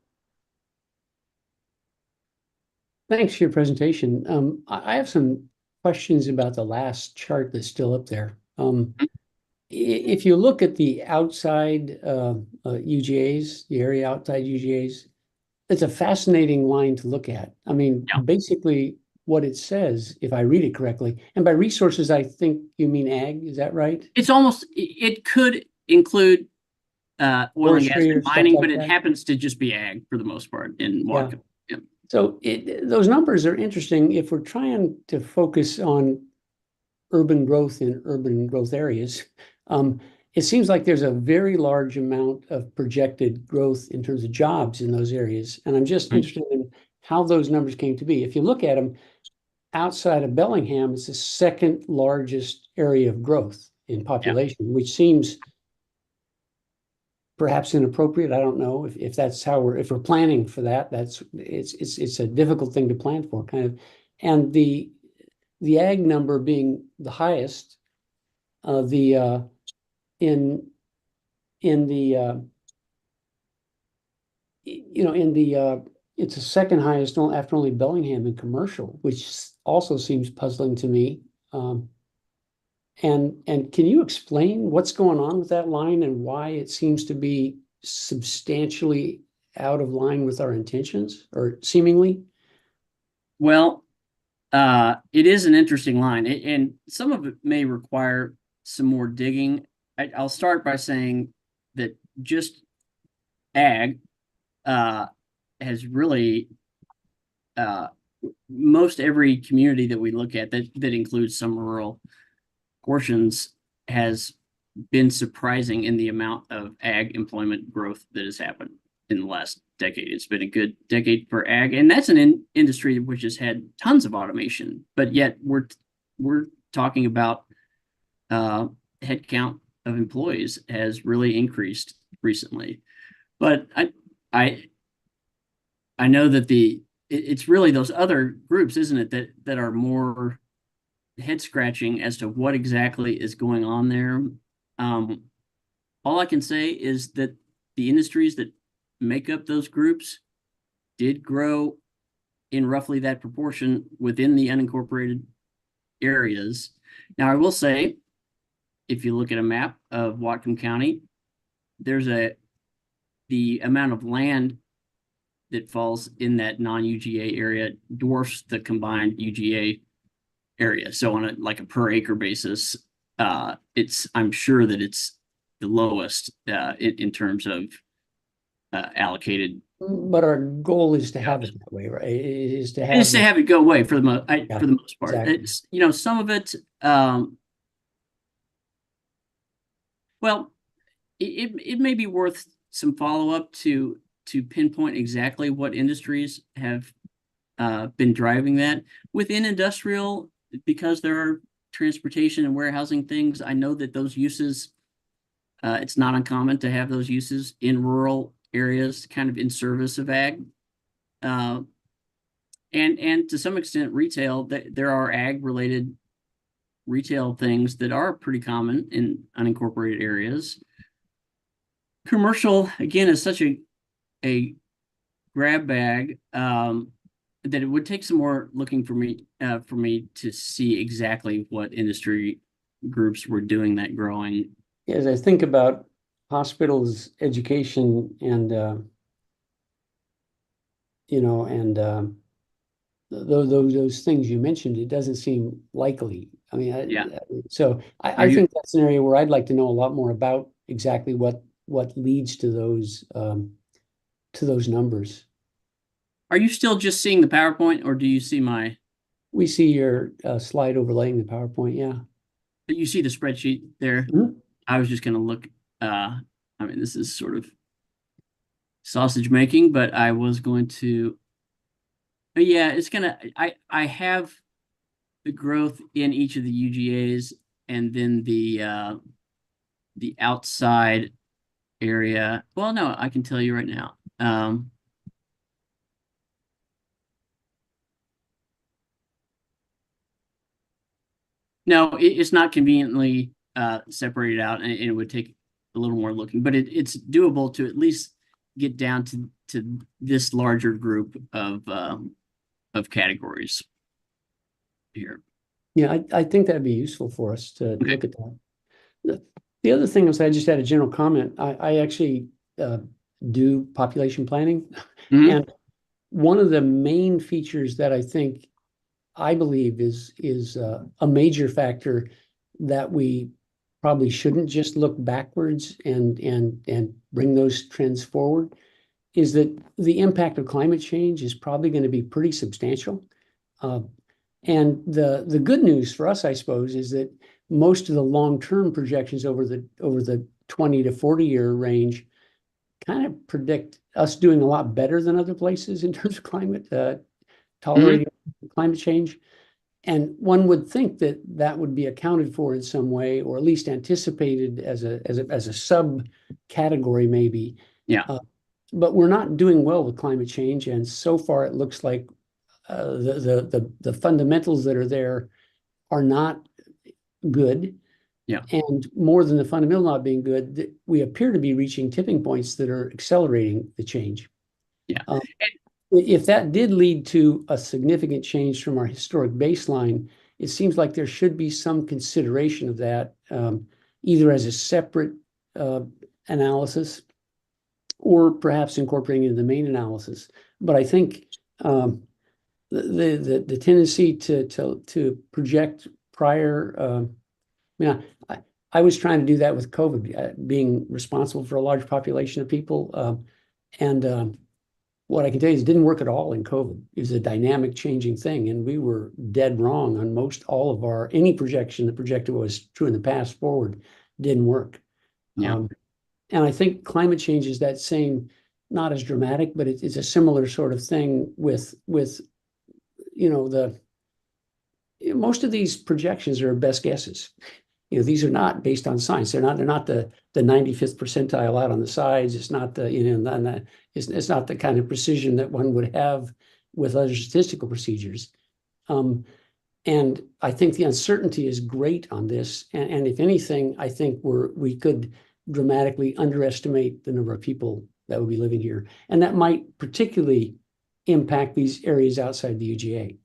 Thanks for your presentation. I have some questions about the last chart that's still up there. If you look at the outside UGAs, the area outside UGAs, it's a fascinating line to look at. I mean, basically what it says, if I read it correctly, and by resources, I think you mean ag, is that right? It could include oil and gas and mining, like but it happens to just be ag for the most part in Whatcom. Yeah. So those numbers are interesting if we're trying to focus on urban growth in urban growth areas. It seems like there's a very large amount of projected growth in terms of jobs in those areas. And I'm just interested in how those numbers came to be. If you look at them, outside of Bellingham, it's the second largest area of growth in population, which seems perhaps inappropriate. I don't know if that's how if we're planning for that, it's a difficult thing to plan for, kind of. And the ag number being the highest, in the it's the second highest after only Bellingham in commercial, which also seems puzzling to me. And can you explain what's going on with that line and why it seems to be substantially out of line with our intentions, or seemingly? Well, it is an interesting line, and some of it may require some more digging. I'll start by saying that just ag has really most every community that we look at that includes some rural portions has been surprising in the amount of ag employment growth that has happened in the last decade. It's been a good decade for ag, and that's an industry which has had tons of automation, but yet we're talking about headcount of employees has really increased recently. But I know that it's really those other groups, isn't it, that are more head scratching as to what exactly is going on there. All I can say is that the industries that make up those groups did grow in roughly that proportion within the unincorporated areas. Now, I will say, if you look at a map of Whatcom County, there's the amount of land that falls in that non-UGA area dwarfs the combined UGA area. So on a per acre basis, I'm sure that it's the lowest in terms of allocated. But our goal is to have it that way, right? Is to have it go away for the most part. Exactly. It's some of it. Well, it may be worth some follow up to pinpoint exactly what industries have been driving that within industrial, because there are transportation and warehousing things. I know that those uses, it's not uncommon to have those uses in rural areas, kind of in service of ag. And to some extent retail, there are ag related retail things that are pretty common in unincorporated areas. Commercial, again, is such a grab bag that it would take some more looking for me to see exactly what industry groups were doing that growing. As I think about hospitals, education, and those things you mentioned, it doesn't seem likely. I mean, I think that's an area where I'd like to know a lot more about exactly what leads to those numbers. Are you still just seeing the PowerPoint, or do you see my? We see your slide overlaying the PowerPoint, yeah. But you see the spreadsheet there? Mm-hmm. I was just going to look. I mean, this is sort of sausage making, but I was going to. But yeah, it's gonna. I have the growth in each of the UGAs, and then the outside area. Well, no, I can tell you right now. No, it's not conveniently separated out, and it would take a little more looking, but it's doable to at least get down to this larger group of categories here. Yeah, I think that'd be useful for us to look at that. The other thing is, I just had a general comment. I actually do population planning, and one of the main features that I believe is a major factor that we probably shouldn't just look backwards and bring those trends forward, is that the impact of climate change is probably going to be pretty substantial. And the good news for us, I suppose, is that most of the long-term projections over the 20 to 40-year range kind of predict us doing a lot better than other places in terms of climate tolerating climate change. And one would think that that would be accounted for in some way, or at least anticipated as a subcategory maybe. Yeah. But we're not doing well with climate change, and so far it looks like the fundamentals that are there are not good. Yeah. And more than the fundamental not being good, we appear to be reaching tipping points that are accelerating the change. Yeah. If that did lead to a significant change from our historic baseline, it seems like there should be some consideration of that, either as a separate analysis or perhaps incorporating into the main analysis. But I think the tendency to project prior, I was trying to do that with COVID, being responsible for a large population of people, and what I can tell you is it didn't work at all in COVID. It was a dynamic changing thing, and we were dead wrong on most all of any projection that projected what was true in the past forward didn't work. Yeah. And I think climate change is that same, not as dramatic, but it's a similar sort of thing with most of these projections are best guesses. These are not based on science. They're not the 95th percentile out on the sides. It's not it's not the kind of precision that one would have with other statistical procedures. And I think the uncertainty is great on this. And if anything, I think we could dramatically underestimate the number of people that would be living here. And that might particularly impact these areas outside the UGA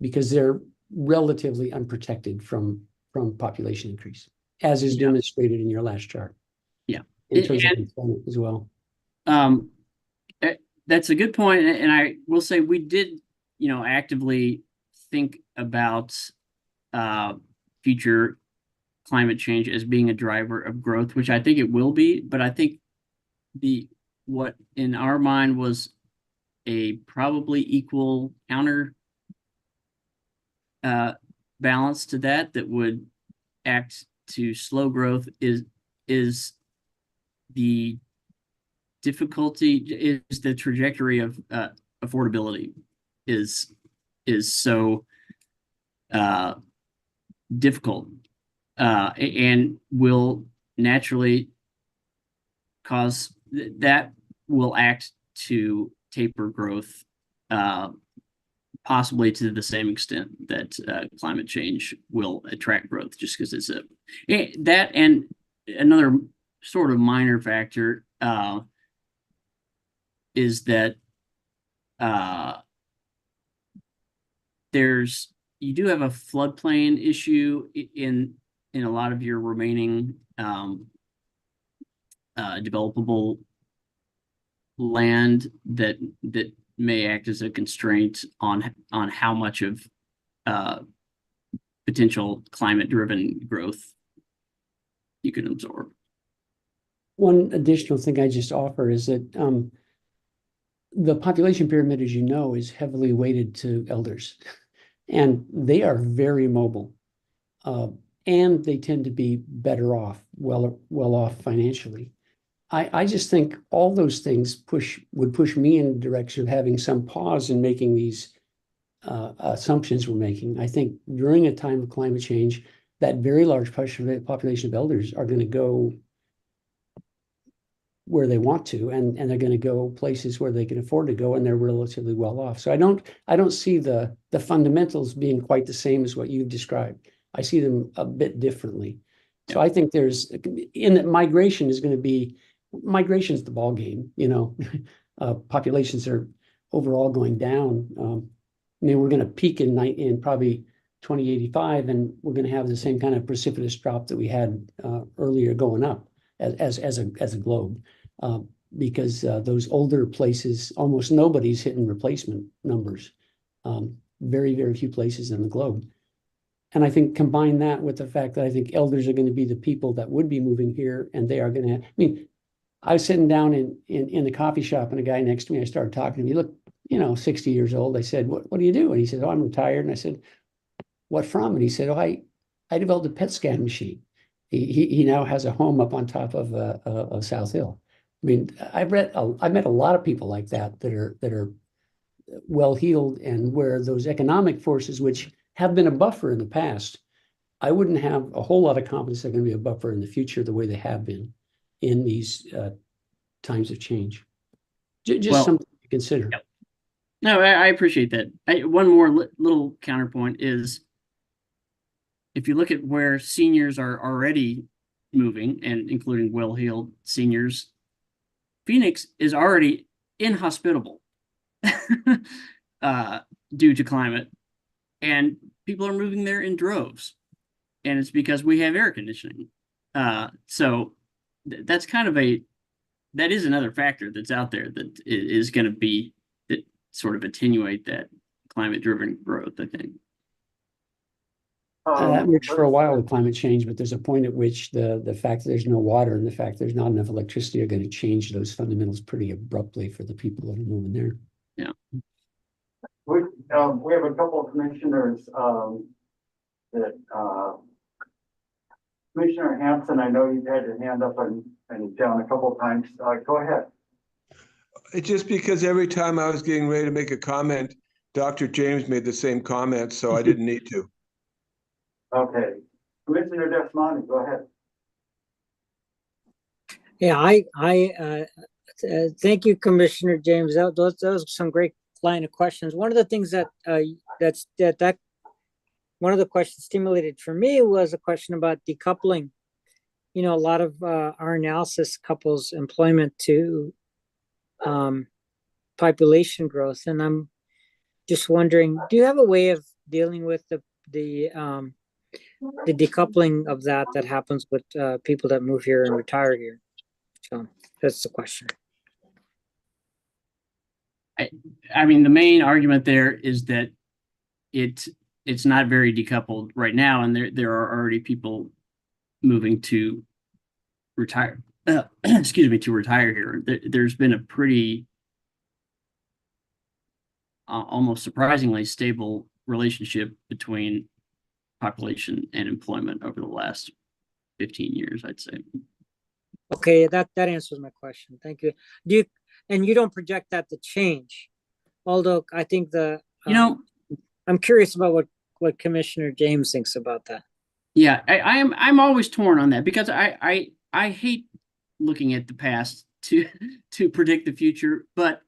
because they're relatively unprotected from population increase, as is demonstrated in your last chart. Yeah. In terms of employment as well. That's a good point. And I will say we did, actively think about future climate change as being a driver of growth, which I think it will be. But I think what in our mind was a probably equal counter balance to that would act to slow growth is the difficulty, is the trajectory of affordability is so difficult and will naturally cause that will act to taper growth possibly to the same extent that climate change will attract growth, just because it's that. And another sort of minor factor is that you do have a floodplain issue in a lot of your remaining developable land that may act as a constraint on how much of potential climate-driven growth you can absorb. One additional thing I just offer is that the population pyramid, as you know, is heavily weighted to elders, and they are very mobile, and they tend to be better off, well off financially. I just think all those things would push me in the direction of having some pause in making these assumptions we're making. I think during a time of climate change, that very large population of elders are going to go where they want to, and they're going to go places where they can afford to go, and they're relatively well off. So I don't see the fundamentals being quite the same as what you've described. I see them a bit differently. So I think migration is the ball game. Populations are overall going down. We're going to peak in probably 2085, and we're going to have the same kind of precipitous drop that we had earlier going up as a globe, because those older places, almost nobody's hitting replacement numbers. Very, very few places in the globe. And I think combine that with the fact that I think elders are going to be the people that would be moving here, and they are going to. I was sitting down in the coffee shop, and a guy next to me, I started talking to him. He looked, 60 years old. I said, "What do you do?" And he said, "Oh, I'm retired." And I said, "What from?" And he said, "Oh, I developed a PET scan machine." He now has a home up on top of South Hill. I've met a lot of people like that are well heeled, and where those economic forces, which have been a buffer in the past. I wouldn't have a whole lot of confidence they're going to be a buffer in the future the way they have been in these times of change. Just Well, something to consider. Yep. No, I appreciate that. One more little counterpoint is if you look at where seniors are already moving, and including well-heeled seniors, Phoenix is already inhospitable due to climate, and people are moving there in droves, and it's because we have air conditioning. So that's kind of that is another factor that's out there that is going to be that sort of attenuate that climate-driven growth, I think. That works for a while with climate change, but there's a point at which the fact that there's no water and the fact there's not enough electricity are going to change those fundamentals pretty abruptly for the people that are moving there. Yeah. We have a couple of commissioners, that, Commissioner Hampson, I know you've had your hand up and down a couple of times. Go ahead. It's just because every time I was getting ready to make a comment, Dr. James made the same comment, so I didn't need to. Okay. Commissioner Desmond, go ahead. Yeah, thank you, Commissioner James. Those was some great line of questions. One of the things that one of the questions stimulated for me was a question about decoupling. You know, a lot of our analysis couples employment to population growth, and I'm just wondering, do you have a way of dealing with the decoupling of that happens with people that move here and retire here? So that's the question. I mean, the main argument there is that it's not very decoupled right now, and there are already people moving to retire. Excuse me, to retire here. There's been a pretty almost surprisingly stable relationship between population and employment over the last 15 years, I'd say. Okay, that answers my question. Thank you. And you don't project that to change, although I think I'm curious about what Commissioner James thinks about that. Yeah, I'm always torn on that because I hate looking at the past to predict the future, but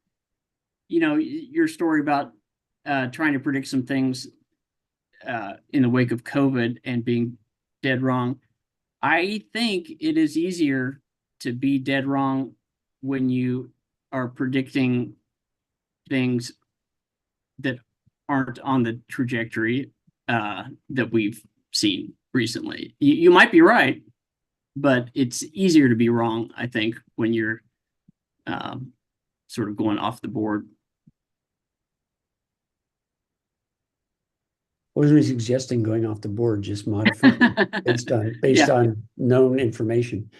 you know, your story about trying to predict some things in the wake of COVID and being dead wrong. I think it is easier to be dead wrong when you are predicting things that aren't on the trajectory that we've seen recently. You might be right, but it's easier to be wrong, I think, when you're sort of going off the board. I wasn't really suggesting going off the board, just modifying based on known information.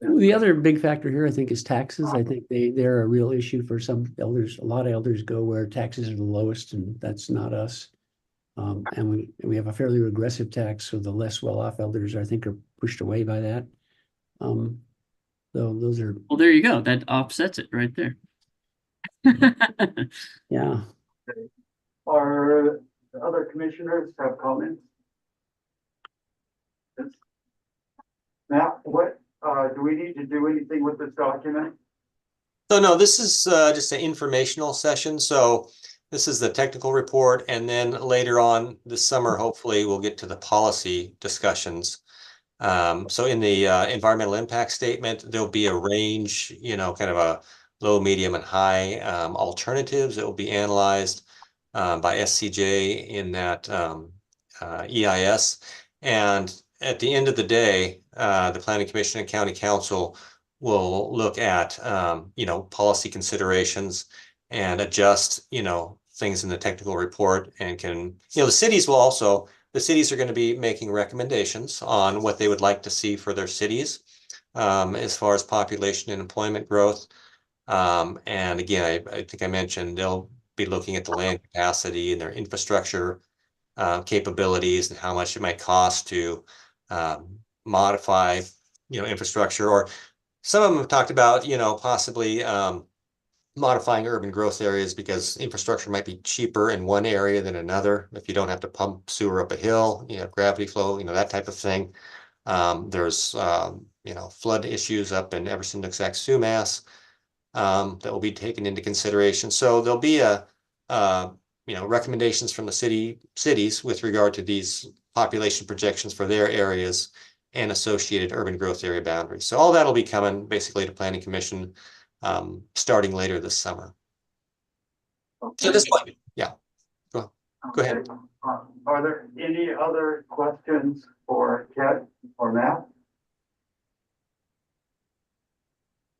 The other big factor here, I think, is taxes. I think they're a real issue for some elders. A lot of elders go where taxes are the lowest, and that's not us. And we have a fairly regressive tax, so the less well-off elders, I think, are pushed away by that. So those are. Well, there you go. That offsets it right there. Yeah. Are the other commissioners have comments? Matt, what do we need to do anything with this document? So no, this is just an informational session. So this is the technical report, and then later on this summer, hopefully, we'll get to the policy discussions. So in the environmental impact statement, there'll be a range, you know, kind of a low, medium, and high alternatives that will be analyzed by SCJ in that EIS. And at the end of the day, the Planning Commission and County Council will look at, you know, policy considerations and adjust, you know, things in the technical report, and can, you know, the cities are going to be making recommendations on what they would like to see for their cities as far as population and employment growth. And again, I think I mentioned they'll be looking at the land capacity and their infrastructure capabilities and how much it might cost to modify, you know, infrastructure. Or some of them have talked about, you know, possibly modifying urban growth areas because infrastructure might be cheaper in one area than another. If you don't have to pump sewer up a hill, gravity flow, that type of thing. There's, flood issues up in Everson, Nooksack, Sumas, that will be taken into consideration. So there'll be recommendations from the cities with regard to these population projections for their areas and associated urban growth area boundaries. So all that'll be coming basically to Planning Commission, starting later this summer. So at this point, yeah, go ahead. Are there any other questions for Ted or Matt?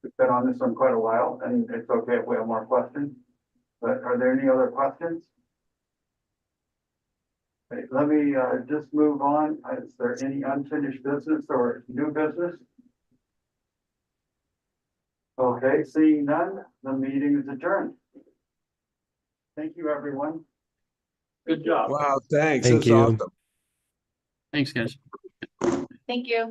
We've been on this one quite a while, and it's okay if we have more questions, but are there any other questions? Okay, let me just move on. Is there any unfinished business or new business? Okay, seeing none, the meeting is adjourned. Thank you, everyone. Good job. Wow, thanks. Thank That's you. awesome. Thanks, guys. Thank you.